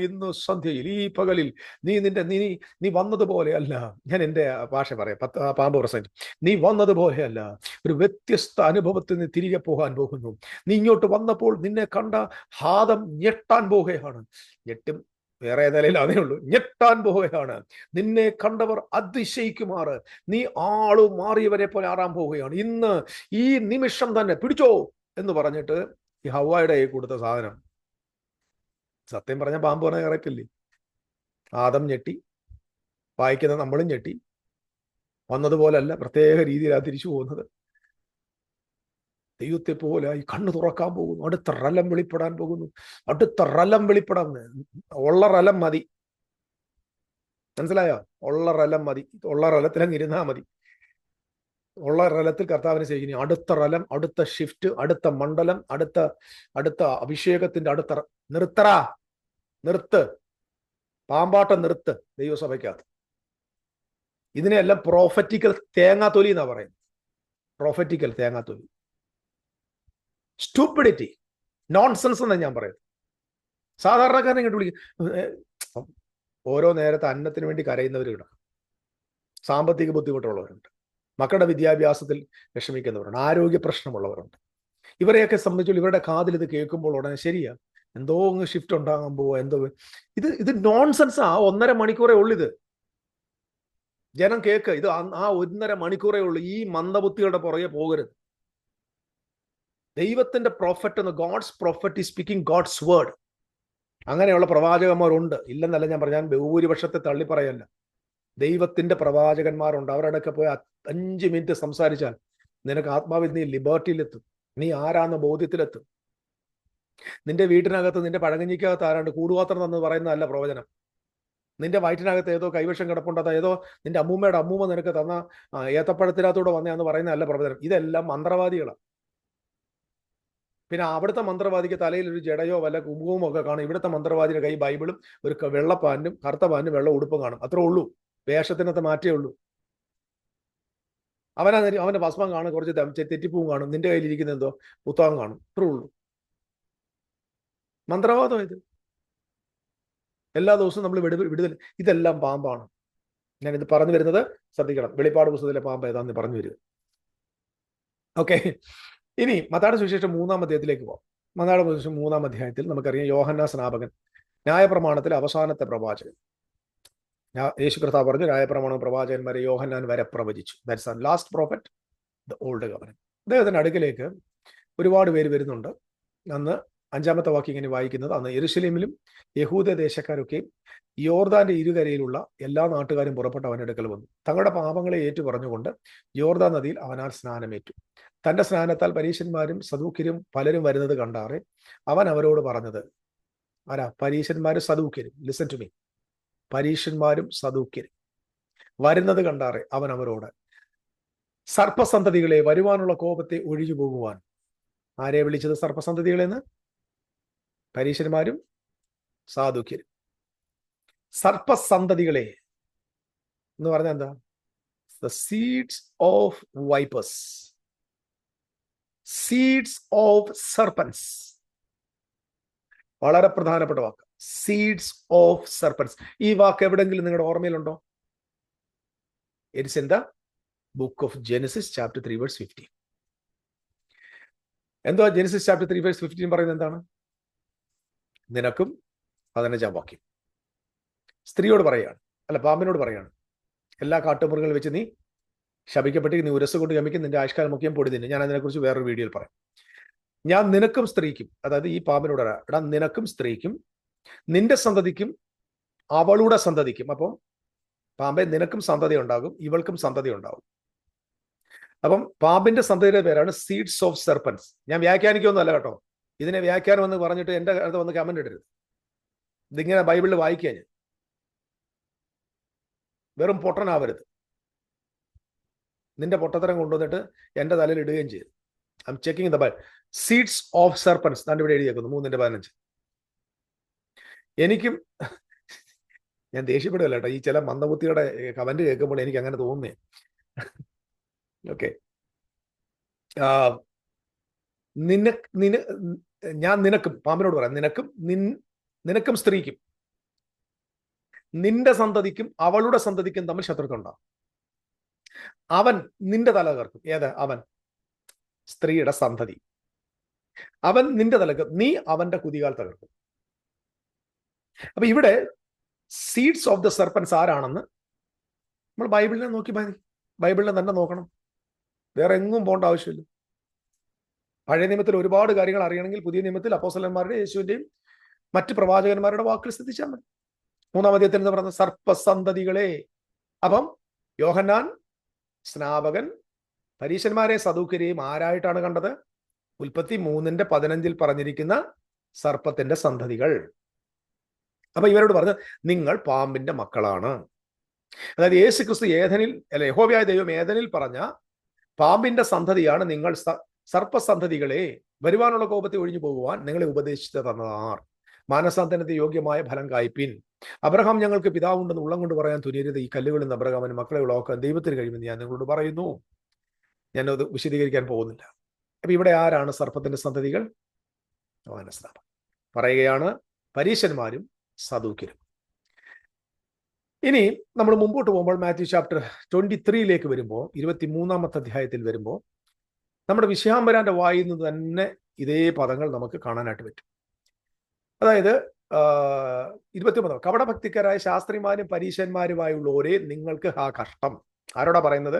ഇന്ന് സന്ധ്യയിൽ, ഈ പകലിൽ നീ വന്നതുപോലെയല്ല. ഞാൻ എൻ്റെ ഭാഷ പറയാം, പാമ്പ് പ്രസംഗം. നീ വന്നതുപോലെയല്ല, ഒരു വ്യത്യസ്ത അനുഭവത്തിൽ നീ തിരികെ പോകാൻ പോകുന്നു. നീ ഇങ്ങോട്ട് വന്നപ്പോൾ നിന്നെ കണ്ട ഹാദം ഞെട്ടാൻ പോവുകയാണ്. ഞെട്ടും വേറെ നിലയിൽ അതേ ഉള്ളൂ. ഞെട്ടാൻ പോവുകയാണ്. നിന്നെ കണ്ടവർ അതിശയിക്കുമാറ് നീ ആളു മാറിയവരെ പോലെ ആറാൻ പോവുകയാണ്. ഇന്ന് ഈ നിമിഷം തന്നെ പിടിച്ചോ എന്ന് പറഞ്ഞിട്ട് ഈ ഹവ്വായുടെ കൊടുത്ത സാധനം, സത്യം പറഞ്ഞ പാമ്പ് പറഞ്ഞ കറക്റ്റില്ലേ? ആദം ഞെട്ടി, വായിക്കുന്ന നമ്മളും ഞെട്ടി. വന്നതുപോലല്ല, പ്രത്യേക രീതിയിലാണ് തിരിച്ചു പോകുന്നത്. ദൈവത്തെ പോലെ ഈ കണ്ണ് തുറക്കാൻ പോകുന്നു. അടുത്ത റലം വെളിപ്പെടാൻ പോകുന്നു. ഉള്ള റലം മതി. മനസ്സിലായോ? ഉള്ള റലം മതി. ഉള്ള റലത്തിലങ്ങ് ഇരുന്നാ മതി. ഉള്ള റലത്തിൽ കർത്താവിനെ സ്നേഹിക്കുന്നു. അടുത്ത റലം, അടുത്ത ഷിഫ്റ്റ്, അടുത്ത മണ്ഡലം, അടുത്ത അഭിഷേകത്തിന്റെ അടുത്ത നിർത്ത്, പാമ്പാട്ടം നിർത്ത് ദൈവസഭയ്ക്കകത്ത്. ഇതിനെല്ലാം പ്രോഫറ്റിക്കൽ തേങ്ങാത്തൊലി എന്നാ പറയുന്നത്. പ്രോഫറ്റിക്കൽ തേങ്ങാത്തൊലി, സ്റ്റുപ്പിഡിറ്റി, നോൺസെൻസ് എന്നാണ് ഞാൻ പറയുന്നത്. സാധാരണക്കാരനെ ഇങ്ങോട്ട് വിളിക്കും. ഓരോ നേരത്തെ അന്നത്തിന് വേണ്ടി കരയുന്നവരുണ്ട്, സാമ്പത്തിക ബുദ്ധിമുട്ടുള്ളവരുണ്ട്, മക്കളുടെ വിദ്യാഭ്യാസത്തിൽ വിഷമിക്കുന്നവരുണ്ട്, ആരോഗ്യ പ്രശ്നമുള്ളവരുണ്ട്. ഇവരെയൊക്കെ സംബന്ധിച്ചുള്ള ഇവരുടെ കാതിൽ ഇത് കേൾക്കുമ്പോൾ ഉടനെ ശരിയാ, എന്തോ അങ്ങ് ഷിഫ്റ്റ് ഉണ്ടാകാൻ പോവോ, എന്തോ ഇത് നോൺസെൻസ്. ആ 1.5 മണിക്കൂറേ ഉള്ളിത്. ജനം കേക്ക്, ഇത് ആ 1.5 മണിക്കൂറേ ഉള്ളൂ. ഈ മന്ദബുദ്ധികളുടെ പുറകെ പോകരുത്. ദൈവത്തിന്റെ പ്രോഫറ്റ് എന്ന്, God's prophet is speaking God's word. അങ്ങനെയുള്ള പ്രവാചകന്മാരുണ്ട്, ഇല്ലെന്നല്ല ഞാൻ പറഞ്ഞു. ഞാൻ ഭൂരിപക്ഷത്തെ തള്ളി പറയല്ല. ദൈവത്തിന്റെ പ്രവാചകന്മാരുണ്ട്. അവരോടൊക്കെ പോയി 5 മിനിറ്റ് സംസാരിച്ചാൽ നിനക്ക് ആത്മാവിൽ നീ ലിബർട്ടിയിലെത്തും, നീ ആരാന്ന ബോധ്യത്തിലെത്തും. നിന്റെ വീട്ടിനകത്ത്, നിന്റെ പഴകഞ്ഞിക്കകത്ത് ആരാണ്ട് കൂടുപാത്രം തന്നു പറയുന്നതല്ല പ്രവചനം. നിന്റെ വയറ്റിനകത്ത് ഏതോ കൈവശം കിടപ്പുണ്ടോ, ഏതോ നിന്റെ അമ്മൂമ്മയുടെ അമ്മൂമ്മ നിനക്ക് തന്ന ഏത്തപ്പഴത്തിനകത്തൂടെ വന്നതെന്ന് പറയുന്നതല്ല പ്രവചനം. ഇതെല്ലാം മന്ത്രവാദികളാണ്. പിന്നെ അവിടുത്തെ മന്ത്രവാദിക്ക് തലയിൽ ഒരു ജടയോ വല്ല കുമുകവും ഒക്കെ കാണും. ഇവിടുത്തെ മന്ത്രവാദിയുടെ കൈ ബൈബിളും ഒരു വെള്ള പാന്റും കറുത്ത പാന്റും വെള്ള ഉടുപ്പും കാണും. അത്രേ ഉള്ളൂ. വേഷത്തിനകത്ത് മാറ്റേ ഉള്ളൂ. അവന്റെ ഭസ്മം കാണും, കുറച്ച് തെറ്റിപ്പൂവും കാണും. നിന്റെ കയ്യിലിരിക്കുന്ന എന്തോ പുസ്തകം കാണും. അത്രേ ഉള്ളൂ. മന്ത്രവാദം ഇത്. എല്ലാ ദിവസവും നമ്മൾ വിടുതൽ. ഇതെല്ലാം പാമ്പാണ്. ഞാനിത് പറഞ്ഞു വരുന്നത് ശ്രദ്ധിക്കണം. വെളിപ്പാട് പുസ്തകത്തിലെ പാമ്പ് ഏതാന്ന് പറഞ്ഞു വരിക. ഓക്കെ, ഇനി മത്തായിയുടെ സുവിശേഷം 3-ാം അധ്യായത്തിലേക്ക് പോകാം. മത്തായിയുടെ സുവിശേഷം 3-ാം അധ്യായത്തിൽ നമുക്കറിയാം, യോഹന്നാൻ സ്നാപകൻ ന്യായപ്രമാണത്തിലെ അവസാനത്തെ പ്രവാചകൻ. യേശു കർത്താവ് പറഞ്ഞു, ന്യായപ്രമാണം പ്രവാചകന്മാരെ യോഹന്നാൻ വരെ പ്രവചിച്ചു. That's the last prophet, the old covenant. അദ്ദേഹത്തിന്റെ അടുക്കലേക്ക് ഒരുപാട് പേര് വരുന്നുണ്ട്. അന്ന് 5-ാമത്തെ വാക്യം ഇങ്ങനെ വായിക്കുന്നത്, അന്ന് യെരുശലേമിലും യഹൂദ ദേശക്കാരൊക്കെ യോർദാന്റെ ഇരുകരയിലുള്ള എല്ലാ നാട്ടുകാരും പുറപ്പെട്ട് അവന്റെ അടുക്കൽ വന്നു. തങ്ങളുടെ പാപങ്ങളെ ഏറ്റു പറഞ്ഞുകൊണ്ട് യോർദാൻ നദിയിൽ അവനാൽ സ്നാനമേറ്റു. തന്റെ സ്നാനത്താൽ പരീശന്മാരും സദൂക്യരും പലരും വരുന്നത് കണ്ടാറെ അവൻ അവരോട് പറഞ്ഞത്, ആരാ? പരീശന്മാരും സദൂക്യരും. Listen to me. പരീശന്മാരും സദൂക്യരും വരുന്നത് കണ്ടാറെ അവൻ അവരോട്, സർപ്പസന്തതികളെ, വരുവാനുള്ള കോപത്തെ ഒഴിഞ്ഞു പോകുവാൻ. ആരെ വിളിച്ചത് സർപ്പസന്തതികളെന്ന്? പരീശന്മാരും സാധുക്യരും. സർപ്പസന്തതികളെ എന്ന് പറഞ്ഞാൽ എന്താ? The seeds of wipers, seeds of serpents. വളരെ പ്രധാനപ്പെട്ട വാക്ക്, സീഡ്സ് ഓഫ് സർപ്പൻസ്. ഈ വാക്ക് എവിടെങ്കിലും നിങ്ങളുടെ ഓർമ്മയിലുണ്ടോ? It's in the book of Genesis chapter 3 verse 15. എന്തോ ജെനസിസ് ചാപ്റ്റർ 3 വേഴ്സ് 15 പറയുന്നത് എന്താണ്? നിനക്കും 15-ാം വാക്യം സ്ത്രീയോട് പറയാണ്, അല്ല പാമ്പിനോട് പറയാണ്, എല്ലാ കാട്ടുമൃഗങ്ങൾ വെച്ച് നീ ശപിക്കപ്പെട്ട് നീ ഉരസ് കൊണ്ട് ഗമിക്കും, നിന്റെ ആയുഷ്കാലം മുഖ്യം പൊടി തിന്നു. ഞാൻ അതിനെക്കുറിച്ച് വേറൊരു വീഡിയോയിൽ പറയാം. ഞാൻ നിനക്കും സ്ത്രീക്കും, അതായത് ഈ പാമ്പിനോട് എടാ, നിനക്കും സ്ത്രീക്കും നിന്റെ സന്തതിക്കും അവളുടെ സന്തതിക്കും. അപ്പം പാമ്പെ, നിനക്കും സന്തതി ഉണ്ടാകും, ഇവൾക്കും സന്തതി ഉണ്ടാകും. അപ്പം പാമ്പിന്റെ സന്തതിയുടെ പേരാണ് സീഡ്സ് ഓഫ് സർപ്പൻസ്. ഞാൻ വ്യാഖ്യാനിക്കൊന്നുമല്ല കേട്ടോ. ഇതിനെ വ്യാഖ്യാനം എന്ന് പറഞ്ഞിട്ട് എൻ്റെ അടുത്ത് വന്ന് കമന്റ് ഇടരുത്. ഇതിങ്ങനെ ബൈബിളിൽ വായിക്കുക. ഞാൻ വെറും പൊട്ടനാവരുത്. നിന്റെ പൊട്ടത്തരം കൊണ്ടുവന്നിട്ട് എൻ്റെ തലയിൽ ഇടുകയും ചെയ്തു. I M checking the Bible. Seeds of serpents ഞാൻ ഇവിടെ എഴുതിയേക്കുന്നു 3:15. എനിക്കും ഞാൻ ദേഷ്യപ്പെടുകയല്ല കേട്ടോ. ഈ ചില മന്ദബുദ്ധിയുടെ കമന്റ് കേൾക്കുമ്പോൾ എനിക്ക് അങ്ങനെ തോന്നുന്നേ. ഓക്കെ, ഞാൻ നിനക്കും, പാമ്പിനോട് പറയാം, നിനക്കും സ്ത്രീക്കും നിന്റെ സന്തതിക്കും അവളുടെ സന്തതിക്കും തമ്മിൽ ശത്രുത്വം ഉണ്ടാവും. അവൻ നിന്റെ തല തകർക്കും. ഏത് അവൻ? സ്ത്രീയുടെ സന്തതി. അവൻ നിന്റെ തലക്ക്, നീ അവന്റെ കുതികാൽ തകർക്കും. അപ്പൊ ഇവിടെ സീഡ്സ് ഓഫ് ദ സർപ്പൻസ് ആരാണെന്ന് നമ്മൾ ബൈബിളിനെ നോക്കി മതി. ബൈബിളിനെ തന്നെ നോക്കണം. വേറെ എങ്ങും പോകേണ്ട ആവശ്യമില്ല. പഴയ നിയമത്തിൽ ഒരുപാട് കാര്യങ്ങൾ അറിയണമെങ്കിൽ പുതിയ നിയമത്തിൽ അപ്പോസ്തലന്മാരുടെ, യേശുവിന്റെയും മറ്റ് പ്രവാചകന്മാരുടെ വാക്കുകൾ ശ്രദ്ധിച്ചാൽ മതി. 3-ാം അധ്യായത്തിൽ എന്ന് പറയുന്ന സർപ്പസന്തതികളെ. അപ്പം യോഹന്നാൻ സ്നാപകൻ പരീശന്മാരെ സദൂക്യരെയും ആരായിട്ടാണ് കണ്ടത്? ഉൽപ്പത്തി 3:15 പറഞ്ഞിരിക്കുന്ന സർപ്പത്തിന്റെ സന്തതികൾ. അപ്പൊ ഇവരോട് പറഞ്ഞ്, നിങ്ങൾ പാമ്പിന്റെ മക്കളാണ്. അതായത് യേശു ക്രിസ്തു ഏദനിൽ, അല്ല യഹോവയായ ദൈവം ഏദനിൽ പറഞ്ഞ പാമ്പിന്റെ സന്തതിയാണ് നിങ്ങൾ, സർപ്പസന്തതികളെ, വരുവാനുള്ള കോപത്തെ ഒഴിഞ്ഞു പോകുവാൻ നിങ്ങളെ ഉപദേശിച്ചു തന്നതാർ. മാനസാന്തരത്തെ യോഗ്യമായ ഫലം കായ്പിൻ. അബ്രഹാം ഞങ്ങൾക്ക് പിതാവുണ്ടെന്ന് ഉള്ളം കൊണ്ട് പറയാൻ തുനിയരുത്. ഈ കല്ലുകളിൽ നിന്ന് അബ്രഹാമിന് മക്കളെ ഉളവാക്കാൻ ദൈവത്തിന് കഴിയുമെന്ന് ഞാൻ നിങ്ങളോട് പറയുന്നു. ഞാനത് വിശദീകരിക്കാൻ പോകുന്നില്ല. അപ്പൊ ഇവിടെ ആരാണ് സർപ്പത്തിന്റെ സന്തതികൾ? യോഹന്നാൻ പറയുകയാണ്, പരീശന്മാരും സദൂക്യരും. ഇനി നമ്മൾ മുമ്പോട്ട് പോകുമ്പോൾ മാത്യു ചാപ്റ്റർ 23 വരുമ്പോൾ, 23 അധ്യായത്തിൽ വരുമ്പോൾ, നമ്മുടെ വിശ്വാംബരാന്റെ വായിൽ നിന്ന് തന്നെ ഇതേ പദങ്ങൾ നമുക്ക് കാണാനായിട്ട് പറ്റും. അതായത് 23 കപടഭക്തിക്കാരായ ശാസ്ത്രിമാരും പരീശന്മാരുമായുള്ളവരെ നിങ്ങൾക്ക് ഹാ കഷ്ടം. ആരോടാ പറയുന്നത്?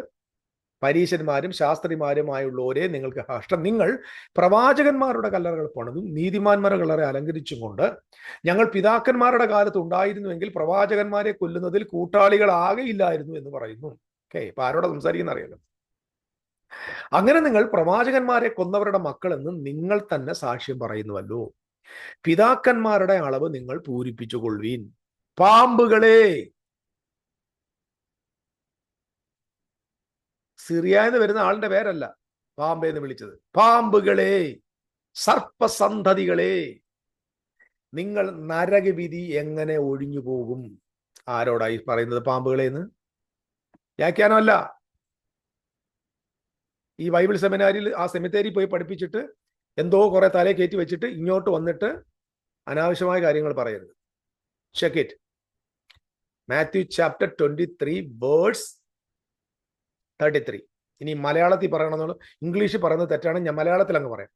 പരീശന്മാരും ശാസ്ത്രിമാരുമായുള്ളവരെ നിങ്ങൾക്ക് കഷ്ടം. നിങ്ങൾ പ്രവാചകന്മാരുടെ കല്ലറകൾ പണിതും നീതിമാന്മാരുടെ കല്ലറ അലങ്കരിച്ചും കൊണ്ട്, ഞങ്ങൾ പിതാക്കന്മാരുടെ കാലത്ത് ഉണ്ടായിരുന്നുവെങ്കിൽ പ്രവാചകന്മാരെ കൊല്ലുന്നതിൽ കൂട്ടാളികളാകെയില്ലായിരുന്നു എന്ന് പറയുന്നു. ഓക്കെ, ഇപ്പൊ ആരോടാ സംസാരിക്കുന്ന അറിയാലോ. അങ്ങനെ നിങ്ങൾ പ്രവാചകന്മാരെ കൊന്നവരുടെ മക്കളെന്ന് നിങ്ങൾ തന്നെ സാക്ഷ്യം പറയുന്നുവല്ലോ. പിതാക്കന്മാരുടെ അളവ് നിങ്ങൾ പൂരിപ്പിച്ചുകൊള്ളുവീൻ. പാമ്പുകളെ, സിറിയാന്ന് വരുന്ന ആളിന്റെ പേരല്ല പാമ്പെന്ന് വിളിച്ചത്. പാമ്പുകളെ, സർപ്പസന്തതികളെ, നിങ്ങൾ നരകവിധി എങ്ങനെ ഒഴിഞ്ഞു പോകും? ആരോടായി പറയുന്നത് പാമ്പുകളെന്ന്? വ്യാഖ്യാനമല്ല. ഈ ബൈബിൾ സെമിനാരിൽ ആ സെമിത്തേരി പോയി പഠിപ്പിച്ചിട്ട് എന്തോ കുറെ തലയെ കയറ്റി വെച്ചിട്ട് ഇങ്ങോട്ട് വന്നിട്ട് അനാവശ്യമായ കാര്യങ്ങൾ പറയരുത്. Check it. Matthew chapter 23 verse 33. ഇനി മലയാളത്തിൽ പറയണമെന്നുള്ള, ഇംഗ്ലീഷിൽ പറയുന്നത് തെറ്റാണ്, ഞാൻ മലയാളത്തിൽ അങ്ങ് പറയാം.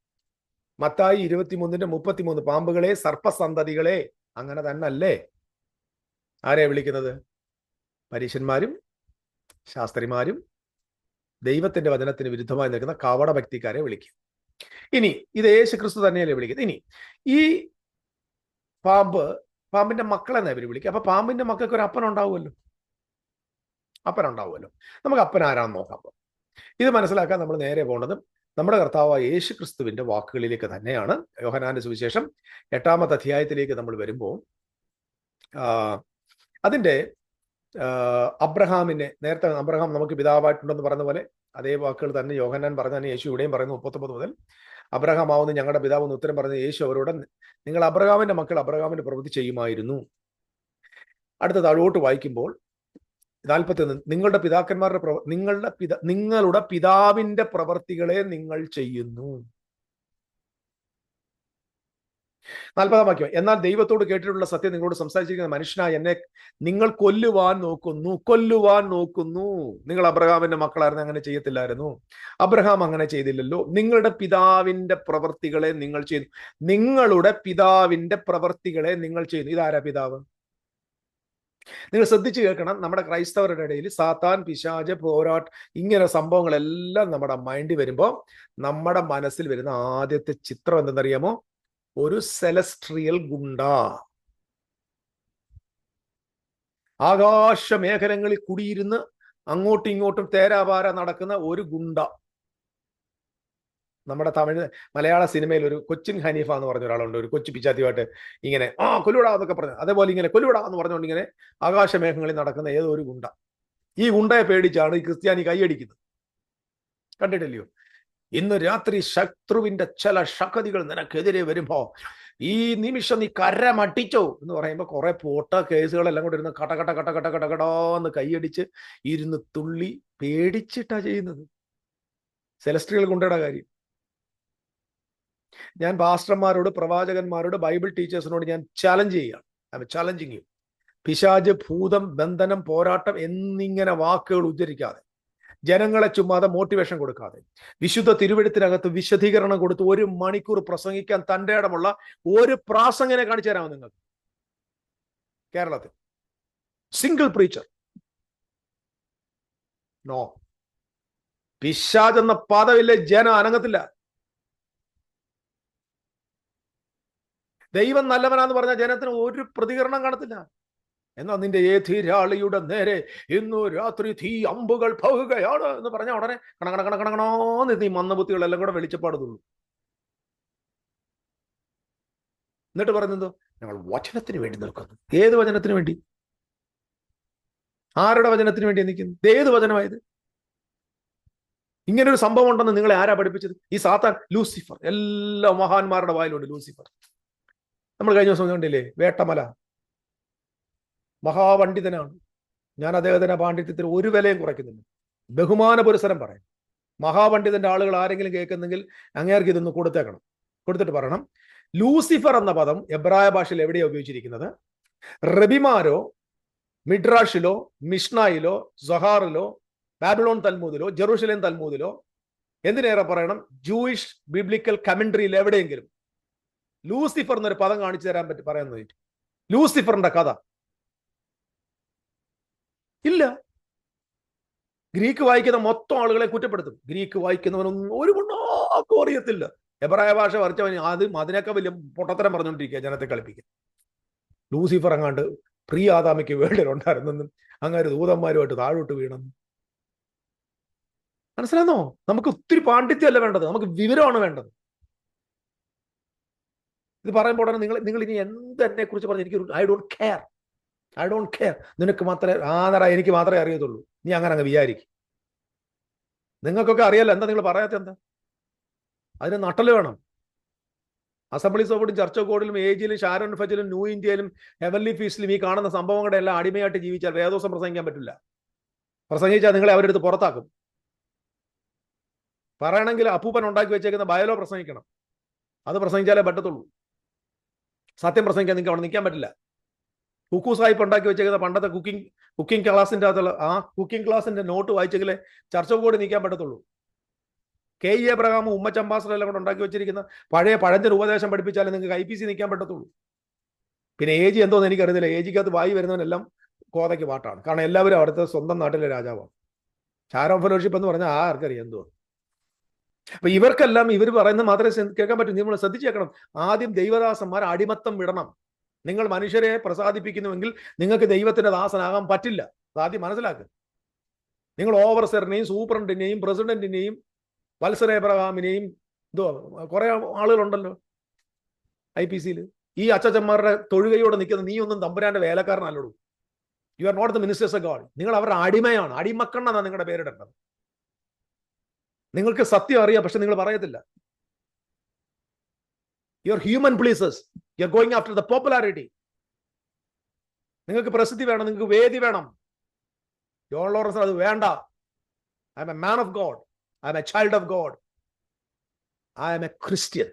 മത്തായി 23:33 പാമ്പുകളെ, സർപ്പസന്തതികളെ. അങ്ങനെ തന്നെ അല്ലേ? ആരെയാ വിളിക്കുന്നത്? പരീശന്മാരും ശാസ്ത്രിമാരും ദൈവത്തിന്റെ വചനത്തിന് വിരുദ്ധമായി നിൽക്കുന്ന കപട ഭക്തിക്കാരെ വിളിക്കും. ഇനി ഇത് യേശു ക്രിസ്തു തന്നെയല്ലേ വിളിക്കുന്നത്? ഇനി ഈ പാമ്പിന്റെ മക്കളെന്നാ ഇവര് വിളിക്കുക. അപ്പൊ പാമ്പിന്റെ മക്കൾക്ക് ഒരു അപ്പനുണ്ടാവുമല്ലോ. നമുക്ക് അപ്പൻ ആരാണെന്ന് നോക്കാം. ഇത് മനസ്സിലാക്കാൻ നമ്മൾ നേരെ പോകേണ്ടത് നമ്മുടെ കർത്താവായ യേശു ക്രിസ്തുവിന്റെ വാക്കുകളിലേക്ക് തന്നെയാണ്. യോഹന്നാന്റെ സുവിശേഷം 8 അധ്യായത്തിലേക്ക് നമ്മൾ വരുമ്പോൾ, അതിന്റെ അബ്രഹാമിനെ, നേരത്തെ അബ്രഹാം നമുക്ക് പിതാവായിട്ടുണ്ടെന്ന് പറഞ്ഞ പോലെ അതേ വാക്കുകൾ തന്നെ യോഹന്നാൻ പറഞ്ഞ തന്നെ യേശു ഇവിടെയും പറയുന്നു. 39 മുതൽ അബ്രഹാം ആവുന്ന ഞങ്ങളുടെ പിതാവെന്ന് ഉത്തരം പറഞ്ഞ യേശു അവരോട്, നിങ്ങൾ അബ്രഹാമിന്റെ മക്കൾ അബ്രഹാമിന്റെ പ്രവൃത്തി ചെയ്യുമായിരുന്നു. അടുത്ത താഴോട്ട് വായിക്കുമ്പോൾ 41 നിങ്ങളുടെ പിതാക്കന്മാരുടെ നിങ്ങളുടെ പിതാവിന്റെ പ്രവർത്തികളെ നിങ്ങൾ ചെയ്യുന്നു. 40 വാക്യം, എന്നാൽ ദൈവത്തോട് കേട്ടിട്ടുള്ള സത്യം നിങ്ങളോട് സംസാരിച്ചിരിക്കുന്ന മനുഷ്യനായ എന്നെ നിങ്ങൾ കൊല്ലുവാൻ നോക്കുന്നു. നിങ്ങൾ അബ്രഹാമിന്റെ മക്കളായിരുന്നു, അങ്ങനെ ചെയ്യത്തില്ലായിരുന്നു. അബ്രഹാം അങ്ങനെ ചെയ്തില്ലല്ലോ. നിങ്ങളുടെ പിതാവിന്റെ പ്രവർത്തികളെ നിങ്ങൾ ചെയ്യുന്നു. നിങ്ങളുടെ പിതാവിന്റെ പ്രവർത്തികളെ നിങ്ങൾ ചെയ്യുന്നു. ഇതാരാ പിതാവ്? നിങ്ങൾ ശ്രദ്ധിച്ചു കേൾക്കണം. നമ്മുടെ ക്രൈസ്തവരുടെ ഇടയിൽ സാത്താൻ, പിശാച്, പോരാട്ടം, ഇങ്ങനെ സംഭവങ്ങളെല്ലാം നമ്മുടെ മൈൻഡിൽ വരുമ്പോൾ നമ്മുടെ മനസ്സിൽ വരുന്ന ആദ്യത്തെ ചിത്രം എന്തെന്നറിയാമോ? ഒരു സെലസ്ട്രിയൽ ഗുണ്ട. ആകാശ മേഖലകളിൽ കുടിയിരുന്ന് അങ്ങോട്ടും ഇങ്ങോട്ടും തേരാപാര നടക്കുന്ന ഒരു ഗുണ്ട. നമ്മുടെ മലയാള സിനിമയിൽ ഒരു കൊച്ചിൻ ഹനീഫ എന്ന് പറഞ്ഞ ഒരാളുണ്ട്, ഒരു കൊച്ചു പിച്ചാത്തിയുമായിട്ട് ഇങ്ങനെ കൊല്ലുവിടാ എന്നൊക്കെ പറഞ്ഞു. അതേപോലെ ഇങ്ങനെ കൊല്ലുവിടാ എന്ന് പറഞ്ഞുകൊണ്ട് ഇങ്ങനെ ആകാശമേഘങ്ങളിൽ നടക്കുന്ന ഏതോ ഒരു ഗുണ്ട. ഈ ഗുണ്ടയെ പേടിച്ചാണ് ഈ ക്രിസ്ത്യാനി കൈയടിക്കുന്നത്. കണ്ടിട്ടില്ലയോ? ഇന്ന് രാത്രി ശത്രുവിന്റെ ചില ശക്തികൾ നിനക്കെതിരെ വരുമ്പോ ഈ നിമിഷം നീ കരമട്ടിച്ചോ എന്ന് പറയുമ്പോൾ കുറെ പോട്ട കേസുകളെല്ലാം കൂടെ ഇരുന്ന് കടകടാന്ന് കൈയടിച്ച് ഇരുന്ന് തുള്ളി പേടിച്ചിട്ടാ ചെയ്യുന്നത്. സെലസ്ട്രിയൽ ഗുണ്ടയുടെ കാര്യം ഞാൻ പാസ്റ്റർമാരോട്, പ്രവാചകന്മാരോട്, ബൈബിൾ ടീച്ചേഴ്സിനോട് ഞാൻ ചാലഞ്ച് ചെയ്യുകയാണ്. I am challenging you. പിശാച്, ഭൂതം, ബന്ധനം, പോരാട്ടം എന്നിങ്ങനെ വാക്കുകൾ ഉദ്ധരിക്കാതെ, ജനങ്ങളെ ചുമ്മാതെ മോട്ടിവേഷൻ കൊടുക്കാതെ, വിശുദ്ധ തിരുവെഴുത്തിനകത്ത് വിശദീകരണം കൊടുത്ത് 1 മണിക്കൂർ പ്രസംഗിക്കാൻ തന്റെ ഇടമുള്ള ഒരു പ്രാസംഗിനെ കാണിച്ചു തരാമോ നിങ്ങൾക്ക് കേരളത്തിൽ? Single preacher? നോ. പിശാച് എന്ന പദവില്ല, ജനം അനങ്ങത്തില്ല. ദൈവം നല്ലവനാന്ന് പറഞ്ഞാൽ ജനത്തിന് ഒരു പ്രതികരണം കാണത്തില്ല. എന്നാൽ നിന്റെ എതിരാളിയുടെ നേരെ ഇന്നു രാത്രി തീ അമ്പുകൾ പോകുകയാണ് എന്ന് പറഞ്ഞ ഉടനെ കണക്കണോന്ന് ഈ മന്ദബുദ്ധികളെല്ലാം കൂടെ വെളിച്ചപ്പാടുന്നുള്ളൂ. എന്നിട്ട് പറയുന്നത് ഞങ്ങൾ വചനത്തിന് വേണ്ടി നിൽക്കുന്നു. ഏത് വചനത്തിന് വേണ്ടി? ആരുടെ വചനത്തിന് വേണ്ടി നിൽക്കുന്നു? ഏത് വചനമായത്? ഇങ്ങനൊരു സംഭവം ഉണ്ടെന്ന് നിങ്ങളെ ആരാ പഠിപ്പിച്ചത്? ഈ സാത്താൻ, ലൂസിഫർ. എല്ലാ മഹാന്മാരുടെ വായിലുണ്ട് ലൂസിഫർ. നമ്മൾ കഴിഞ്ഞ ദിവസം കണ്ടില്ലേ, വേട്ടമല മഹാപണ്ഡിതനാണ്. ഞാൻ അദ്ദേഹത്തിന്റെ പാണ്ഡിത്യത്തിന് ഒരു വിലയും കുറയ്ക്കുന്നില്ല, ബഹുമാന പുരസരം പറയും. മഹാപണ്ഡിതന്റെ ആളുകൾ ആരെങ്കിലും കേൾക്കുന്നെങ്കിൽ അങ്ങേർക്ക് ഇതൊന്ന് കൊടുത്തേക്കണം. കൊടുത്തിട്ട് പറയണം, ലൂസിഫർ എന്ന പദം എബ്രായ ഭാഷയിൽ എവിടെയാണ് ഉപയോഗിച്ചിരിക്കുന്നത്? റബിമാരോ, മിഡ്രാഷിലോ, മിഷ്നായിലോ, സഹാറിലോ, ബാബിലോൺ തൽമൂദിലോ, ജെറൂസലേം തൽമൂദിലോ, എന്തിനേറെ പറയണം, ജൂയിഷ് ബിബ്ലിക്കൽ കമന്ററിയിൽ എവിടെയെങ്കിലും ലൂസിഫർ എന്നൊരു പദം കാണിച്ചു തരാൻ പറ്റി പറയാൻ ലൂസിഫറിന്റെ കഥ ഇല്ല. ഗ്രീക്ക് വായിക്കുന്ന മൊത്തം ആളുകളെ കുറ്റപ്പെടുത്തും. ഗ്രീക്ക് വായിക്കുന്നവനൊന്നും ഒരു ഗുണാക്കും അറിയത്തില്ല. എബ്രായ ഭാഷ വരച്ചവൻ അതിനൊക്കെ വലിയ പൊട്ടത്തരം പറഞ്ഞുകൊണ്ടിരിക്കുക, ജനത്തെ കളിപ്പിക്കുക. ലൂസിഫർ അങ്ങാണ്ട് പ്രിയ ആദാമിക്ക് വേണ്ടിലുണ്ടായിരുന്നെന്നും അങ്ങനെ ദൂതന്മാരുമായിട്ട് താഴോട്ട് വീണെന്നും. മനസ്സിലാന്നോ? നമുക്ക് ഒത്തിരി പാണ്ഡിത്യമല്ല വേണ്ടത്, നമുക്ക് വിവരമാണ് വേണ്ടത്. ഇത് പറയുമ്പോൾ ഉടനെ നിങ്ങൾ ഇനി എന്നെ കുറിച്ച് പറഞ്ഞ് എനിക്ക് ഐ ഡോണ്ട് കെയർ. നിനക്ക് മാത്രമേ എനിക്ക് മാത്രമേ അറിയത്തുള്ളൂ. നീ അങ്ങനെ അങ്ങ് വിചാരിക്കും. നിങ്ങൾക്കൊക്കെ അറിയാലോ, എന്താ നിങ്ങൾ പറയാത്ത എന്താ? അതിന് നട്ടല് വേണം. അസംബ്ലീസ് ഓഫ് ഗോഡും ചർച്ച് ഓഫ് ഗോഡിലും ഏജിലും ഷാരോൺ ഫജിലും ന്യൂ ഇന്ത്യയിലും ഹെവൻലി ഫീസ്റ്റിലും ഈ കാണുന്ന സംഭവങ്ങളുടെ എല്ലാം അടിമയായിട്ട് ജീവിച്ചാൽ വേദോസം പ്രസംഗിക്കാൻ പറ്റില്ല. പ്രസംഗിച്ചാൽ നിങ്ങളെ അവരെടുത്ത് പുറത്താക്കും. പറയണമെങ്കിൽ അപ്പൂപ്പൻ ഉണ്ടാക്കി വെച്ചേക്കുന്ന ബയലോ പ്രസംഗിക്കണം. അത് പ്രസംഗിച്ചാലേ പറ്റത്തുള്ളൂ. സത്യം പ്രസംഗിക്കാൻ നിങ്ങൾക്ക് അവിടെ നിൽക്കാൻ പറ്റില്ല. കുക്കു സാഹിബ് ഉണ്ടാക്കി വെച്ചേക്കുന്ന പണ്ടത്തെ കുക്കിംഗ് ക്ലാസിന്റെ അകത്തുള്ള ആ കുക്കിംഗ് ക്ലാസിന്റെ നോട്ട് വായിച്ചെങ്കിലേ ചർച്ച് ഓഫ് ഗോഡ് നിൽക്കാൻ പറ്റത്തുള്ളൂ. കെ ഇ എബ്രഹാമും ഉമ്മച്ചമ്പാസറും എല്ലാം കൂടെ ഉണ്ടാക്കി വെച്ചിരിക്കുന്ന പഴഞ്ചൻ ഉപദേശം പഠിപ്പിച്ചാലേ നിങ്ങൾക്ക് IPC നിൽക്കാൻ പറ്റത്തുള്ളൂ. പിന്നെ ഏജി എന്തോന്ന് എനിക്കറിയത്തില്ല. ഏജിക്കകത്ത് വായി വരുന്നവനെല്ലാം കോതയ്ക്ക് പാട്ടാണ്. കാരണം എല്ലാവരും അവിടുത്തെ സ്വന്തം നാട്ടിലെ രാജാവാണ്. ഷാരോൺ ഫെലോഷിപ്പ് എന്ന് പറഞ്ഞാൽ ആർക്കറിയാം എന്തോ. അപ്പൊ ഇവർക്കെല്ലാം ഇവർ പറയുന്നത് മാത്രമേ കേൾക്കാൻ പറ്റൂ. നിങ്ങൾ ശ്രദ്ധിച്ചേക്കണം. ആദ്യം ദൈവദാസന്മാർ അടിമത്തം വിടണം. നിങ്ങൾ മനുഷ്യരെ പ്രസാദിപ്പിക്കുന്നുവെങ്കിൽ നിങ്ങൾക്ക് ദൈവത്തിന്റെ ദാസനാകാൻ പറ്റില്ല. അതാദ്യം മനസ്സിലാക്കുക. നിങ്ങൾ ഓവർസറിനെയും സൂപ്രണ്ടിനെയും പ്രസിഡന്റിനെയും വത്സര എബ്രഹാമിനെയും കുറെ ആളുകളുണ്ടല്ലോ IPCയിൽ. ഈ അച്ചച്ചന്മാരുടെ തൊഴുകയോടെ നിൽക്കുന്ന നീ ഒന്നും തമ്പുരാന്റെ വേലക്കാരനല്ലടൂ. You are not the ministers of God. നിങ്ങൾ അവരുടെ അടിമയാണ്. അടിമക്കണ്ണെന്നാണ് നിങ്ങളുടെ പേരിടേണ്ടത്. നിങ്ങൾക്ക് സത്യം അറിയാം, പക്ഷെ നിങ്ങൾ പറയത്തില്ല. You are human pleasers. You are going after the popularity. നിങ്ങൾക്ക് പ്രസിദ്ധി വേണം, നിങ്ങൾക്ക് വേദി വേണം. ജോൺ ലോറൻസ് അത് വേണ്ട. I am a man of God. I am a child of God. I am a Christian.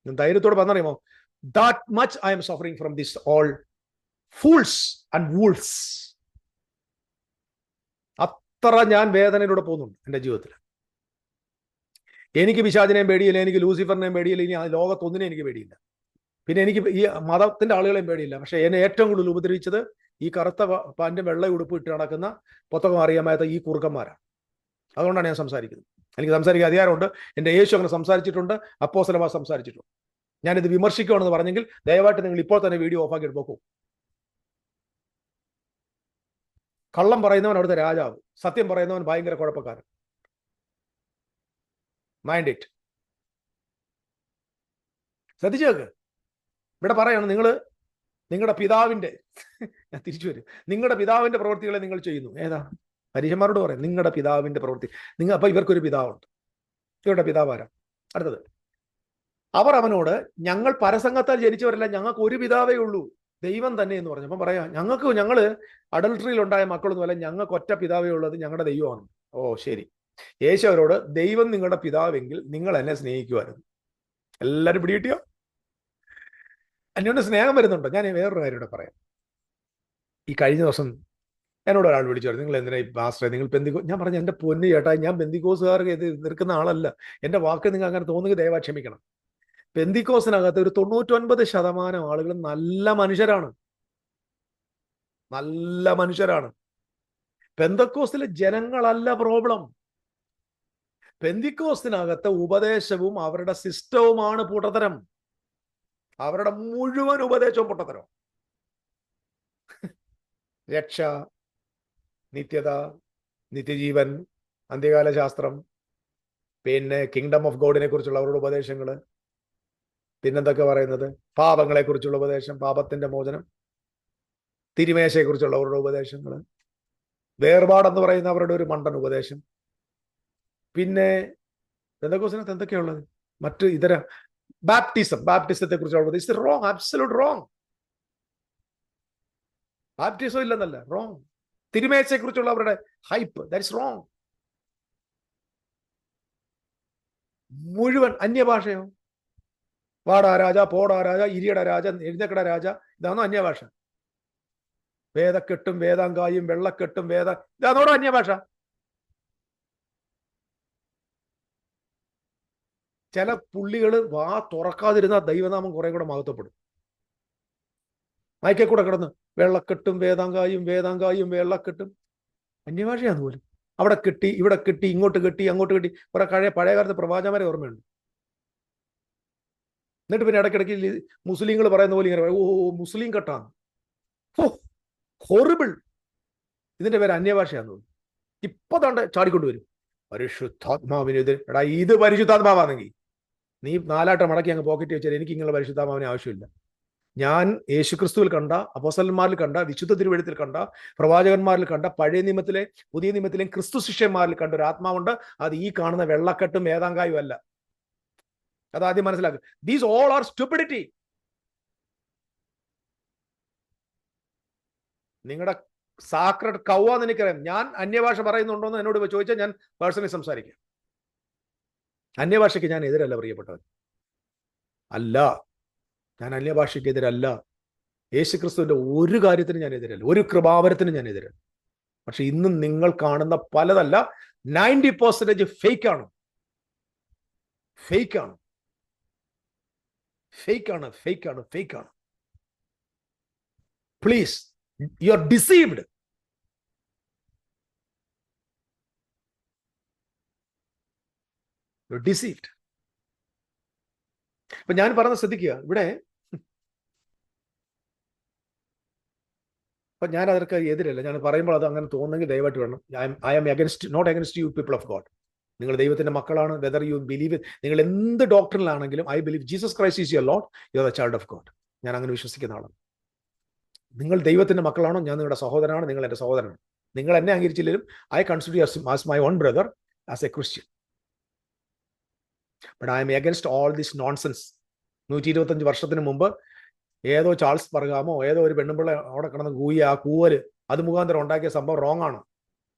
ഞാൻ ധൈര്യത്തോടെ പറഞ്ഞറിയുമോ, that much I am suffering from this all fools and wolves. അത്ര ഞാൻ വേദനയിലൂടെ പോകുന്നുണ്ട് എൻ്റെ ജീവിതത്തിൽ. എനിക്ക് പിശാചിനെയും പേടിയില്ല, എനിക്ക് ലൂസിഫറിനെയും പേടിയില്ല, ഇനി ലോകത്തൊന്നിനെ എനിക്ക് പേടിയില്ല. പിന്നെ എനിക്ക് ഈ മതത്തിന്റെ ആളുകളെയും പേടിയില്ല. പക്ഷെ എന്നെ ഏറ്റവും കൂടുതൽ ഉപദ്രവിച്ചത് ഈ കറുത്ത പാൻറ്റും വെള്ള ഉടുപ്പ് ഇട്ട് നടക്കുന്ന പുസ്തകം അറിയാമാത്ത ഈ കുറുക്കന്മാരാണ്. അതുകൊണ്ടാണ് ഞാൻ സംസാരിക്കുന്നത്. എനിക്ക് സംസാരിക്കാൻ അധികാരമുണ്ട്. എൻ്റെ യേശു അങ്ങനെ സംസാരിച്ചിട്ടുണ്ട്, അപ്പോസ്തലന്മാർ സംസാരിച്ചിട്ടുണ്ട്. ഞാനിത് വിമർശിക്കുകയാണെന്ന് പറഞ്ഞെങ്കിൽ ദയവായിട്ട് നിങ്ങൾ ഇപ്പോൾ തന്നെ വീഡിയോ ഓഫാക്കി എടുക്കൂ. കള്ളം പറയുന്നവൻ അവിടുത്തെ രാജാവ്, സത്യം പറയുന്നവൻ ഭയങ്കര കുഴപ്പക്കാരൻ. Mind it. ശ്രദ്ധിച്ചേക്ക്. ഇവിടെ പറയാണ്, നിങ്ങളുടെ പിതാവിന്റെ, ഞാൻ തിരിച്ചു വരും, നിങ്ങളുടെ പിതാവിന്റെ പ്രവൃത്തികളെ നിങ്ങൾ ചെയ്യുന്നു. ഏതാ? പരീക്ഷന്മാരോട് പറയാം, നിങ്ങളുടെ പിതാവിന്റെ പ്രവൃത്തി. അപ്പൊ ഇവർക്കൊരു പിതാവുണ്ട്. ഇവരുടെ പിതാവാരാ? അടുത്തത്, അവർ അവനോട്, ഞങ്ങൾ പരസംഗത്താൽ ജനിച്ചവരല്ല, ഞങ്ങൾക്ക് ഒരു പിതാവേ ഉള്ളൂ, ദൈവം തന്നെ എന്ന് പറഞ്ഞു. അപ്പം പറയാം, ഞങ്ങള് അഡൾട്ടറിയിൽ ഉണ്ടായ മക്കളൊന്നുമല്ല, ഞങ്ങൾക്ക് ഒറ്റ പിതാവേ ഉള്ളത്, ഞങ്ങളുടെ ദൈവമാണ്. ഓ ശരി. യേശു അവരോട്, ദൈവം നിങ്ങളുടെ പിതാവെങ്കിൽ നിങ്ങൾ എന്നെ സ്നേഹിക്കുമായിരുന്നു. എല്ലാവരും പിടികിട്ടിയോ? എന്നോട് സ്നേഹം വരുന്നുണ്ടോ? ഞാൻ വേറൊരു കാര്യം കൂടെ പറയാം. ഈ കഴിഞ്ഞ ദിവസം എന്നോട് ഒരാൾ വിളിച്ചു പറഞ്ഞു, നിങ്ങൾ എന്തിനാ പാസ്റ്ററെ, നിങ്ങൾ ഞാൻ പറഞ്ഞു, എൻ്റെ പൊന്നു ചേട്ടാ, ഞാൻ പെന്തിക്കോസുകാർക്ക് നിൽക്കുന്ന ആളല്ല. എൻ്റെ വാക്ക് നിങ്ങൾ അങ്ങനെ തോന്നുക ദയവായി ക്ഷമിക്കണം. പെന്തിക്കോസിനകത്ത് ഒരു 99% ആളുകൾ നല്ല മനുഷ്യരാണ്. നല്ല മനുഷ്യരാണ്. പെന്തക്കോസിലെ ജനങ്ങളല്ല പ്രോബ്ലം. പെന്തിക്കോസിനകത്ത് ഉപദേശവും അവരുടെ സിസ്റ്റവുമാണ് പൊട്ടത്തരം. അവരുടെ മുഴുവൻ ഉപദേശവും പൊട്ടത്തരം. രക്ഷ, നിത്യത, നിത്യജീവൻ, അന്ത്യകാല ശാസ്ത്രം, പിന്നെ കിങ്ഡം ഓഫ് ഗോഡിനെ കുറിച്ചുള്ള അവരുടെ ഉപദേശങ്ങള്, പിന്നെന്തൊക്കെ പറയുന്നത്, പാപങ്ങളെ കുറിച്ചുള്ള ഉപദേശം, പാപത്തിന്റെ മോചനം, തിരുമേശയെ കുറിച്ചുള്ള അവരുടെ ഉപദേശങ്ങള്, വേർപാടെന്ന് പറയുന്ന അവരുടെ ഒരു മണ്ടൻ ഉപദേശം. പിന്നെ പെന്തക്കോസ്തിനകത്ത് എന്തൊക്കെയുള്ളത്? മറ്റ് ഇതര ബാപ്റ്റിസത്തെ കുറിച്ചുള്ളത് it's wrong, absolute wrong. Baptism ഇല്ലെന്നല്ല, റോങ്. തിരുമേശയെ കുറിച്ചുള്ള അവരുടെ ഹൈപ്പ്, ദാറ്റ്സ് റോങ്. മുഴുവൻ അന്യഭാഷയോ? വാടാ രാജ, പോടാ രാജ, ഇരിയട രാജ, എഴുതക്കട രാജ, ഇതാണോ അന്യഭാഷ? വേദക്കെട്ടും വേദാങ്കായും വെള്ളക്കെട്ടും ഇതാണോടോ അന്യഭാഷ? ചില പുള്ളികള് വാ തുറക്കാതിരുന്ന ദൈവനാമം കുറെ കൂടെ മഹത്വപ്പെടും. മയക്കെ കൂടെ കിടന്ന് വെള്ളക്കെട്ടും വേദാങ്കായും വെള്ളക്കെട്ടും, അന്യഭാഷയാന്ന് പോലും. അവിടെ കിട്ടി, ഇവിടെ കിട്ടി, ഇങ്ങോട്ട് കിട്ടി, അങ്ങോട്ട് കിട്ടി. കുറെ പഴയ കാലത്ത് പ്രവാചകന്മാരെ ഓർമ്മയുണ്ട്. എന്നിട്ട് പിന്നെ ഇടയ്ക്കിടയ്ക്ക് മുസ്ലിങ്ങൾ പറയുന്ന പോലെ ഇങ്ങനെ, ഓ മുസ്ലിം കെട്ടാണ്, ഹൊറിബിൾ. ഇതിന്റെ പേര് അന്യഭാഷയാന്ന് തോന്നുന്നു. ഇപ്പൊ താണ്ട് ചാടിക്കൊണ്ടുവരും പരിശുദ്ധാത്മാവിനെതിരെ. എടാ, ഇത് പരിശുദ്ധാത്മാവാണെങ്കിൽ നീ നാലാട്ട മടക്കി അങ്ങ് പോക്കറ്റ് വെച്ചാൽ എനിക്ക് ഇങ്ങനെ പരിശുദ്ധാത്മാവിനെ ആവശ്യമില്ല. ഞാൻ യേശുക്രിസ്തുവിൽ കണ്ട, അപ്പോസ്തലന്മാരിൽ കണ്ട, വിശുദ്ധ തിരുവെഴുത്തിൽ കണ്ട, പ്രവാചകന്മാരിൽ കണ്ട, പഴയ നിയമത്തിലെ പുതിയ നിയമത്തിലെയും ക്രിസ്തു ശിഷ്യന്മാരിൽ കണ്ട ഒരു ആത്മാവുണ്ട്. അത് ഈ കാണുന്ന വെള്ളക്കെട്ടും വേദാങ്കായും അല്ല. അതാദ്യം മനസ്സിലാക്കുക. These all are stupidity. നിങ്ങളുടെ സാക്രഡ് കൗവാന്ന് എനിക്കറിയാം. ഞാൻ അന്യഭാഷ പറയുന്നുണ്ടോന്ന് എന്നോട് ചോദിച്ചാൽ ഞാൻ പേഴ്സണലി സംസാരിക്കാം. അന്യഭാഷയ്ക്ക് ഞാൻ എതിരല്ല, പ്രിയപ്പെട്ടവൻ. അല്ല, ഞാൻ അന്യഭാഷയ്ക്കെതിരല്ല. യേശുക്രിസ്തുവിന്റെ ഒരു കാര്യത്തിനും ഞാൻ എതിരല്ല, ഒരു കൃപാവരത്തിനും ഞാൻ എതിരല്ല. പക്ഷെ ഇന്നും നിങ്ങൾ കാണുന്ന പലതല്ല, 90% ഫേക്ക് ആണ്. ഫേക്ക് ആണ്, ഫേക്ക് ആണ്, ഫേക്ക് ആണ്, ഫേക്ക് ആണ്. Please, U are deceived. U are deceived. ഇപ്പൊ ഞാൻ പറഞ്ഞ ശ്രദ്ധിക്കുക. ഇവിടെ അപ്പൊ ഞാൻ അതൊക്കെ എതിരല്ല. ഞാൻ പറയുമ്പോൾ അത് അങ്ങനെ തോന്നുന്നെങ്കിൽ ദയവായിട്ട് വേണം. I am not against you people of God. നിങ്ങൾ ദൈവത്തിന്റെ മക്കളാണ്. വെദർ യു ബിലീവ്, നിങ്ങൾ എന്ത് ഡോക്ടറിലാണെങ്കിലും, I believe Jesus Christ is your Lord, you are the child of God. ഞാൻ അങ്ങനെ വിശ്വസിക്കുന്ന ആളാണ്. നിങ്ങൾ ദൈവത്തിന്റെ മക്കളാണോ? ഞാൻ നിങ്ങളുടെ സഹോദരനാണ്, നിങ്ങൾ എൻ്റെ സഹോദരനാണ്. നിങ്ങൾ എന്നെ അംഗീകരിച്ചില്ലെങ്കിലും I consider as my own brother, as a Christian. But I am against all this nonsense. 125 വർഷത്തിന് മുമ്പ് ഏതോ ചാൾസ് ബർഗാമോ ഏതോ ഒരു പെണ്ണുമ്പിള്ള അവിടെ കിടന്ന് കൂയി, ആ കൂവല് അത് മുഖാന്തരം ഉണ്ടാക്കിയ സംഭവം റോങ് ആണ്.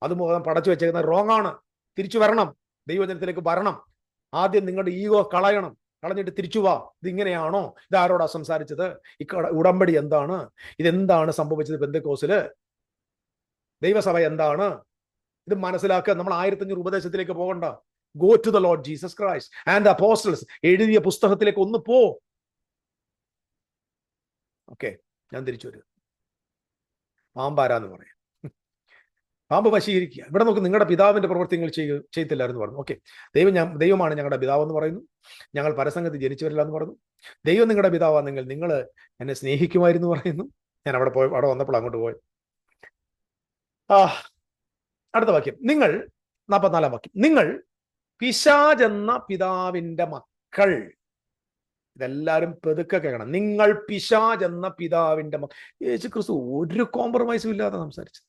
അത് മുഖാന്തരം പടച്ചു വെച്ചേക്കുന്നത് റോങ് ആണ്. തിരിച്ചു വരണം, ദൈവജനത്തിലേക്ക് വരണം. ആദ്യം നിങ്ങളുടെ ഈഗോ കളഞ്ഞിട്ട് തിരിച്ചു വാ. ഇതിങ്ങനെയാണോ? ഇതാരോടാ സംസാരിച്ചത്? ഉടമ്പടി എന്താണ്? ഇതെന്താണ് സംഭവിച്ചത്? പെന്തക്കോസില് ദൈവസഭ എന്താണ്? ഇത് മനസ്സിലാക്കുക. നമ്മൾ 1500 ഉപദേശത്തിലേക്ക് പോകണ്ട. Go to the Lord Jesus Christ and the apostles എഴുതിയ പുസ്തകത്തിലേക്ക് ഒന്ന് പോ. ഓക്കെ, ഞാൻ തിരിച്ചു വരും. പാമ്പാരാന്ന് പറയാം. പാമ്പ് വശീകരിക്കുക. ഇവിടെ നോക്ക്, നിങ്ങളുടെ പിതാവിന്റെ പ്രവർത്തികൾ ചെയ്യത്തില്ലായിരുന്നു പറഞ്ഞു. ഓക്കെ, ദൈവമാണ് ഞങ്ങളുടെ പിതാവ് എന്ന് പറയുന്നു. ഞങ്ങൾ പരസംഗത്തിൽ ജനിച്ചവരില്ല എന്ന് പറഞ്ഞു. ദൈവം നിങ്ങളുടെ പിതാവാണെങ്കിൽ നിങ്ങൾ എന്നെ സ്നേഹിക്കുമായിരുന്നു പറയുന്നു. ഞാൻ അവിടെ വന്നപ്പോൾ അങ്ങോട്ട് പോയി. അടുത്ത വാക്യം, നിങ്ങൾ 44-ാം വാക്യം, നിങ്ങൾ പിശാചെന്ന പിതാവിന്റെ മക്കൾ. ഇതെല്ലാവരും പെതുക്കെ കേൾക്കണം. നിങ്ങൾ പിശാചെന്ന പിതാവിന്റെ യേശുക്രിസ്തു ഒരു കോംപ്രമൈസും ഇല്ലാതെ സംസാരിച്ചത്.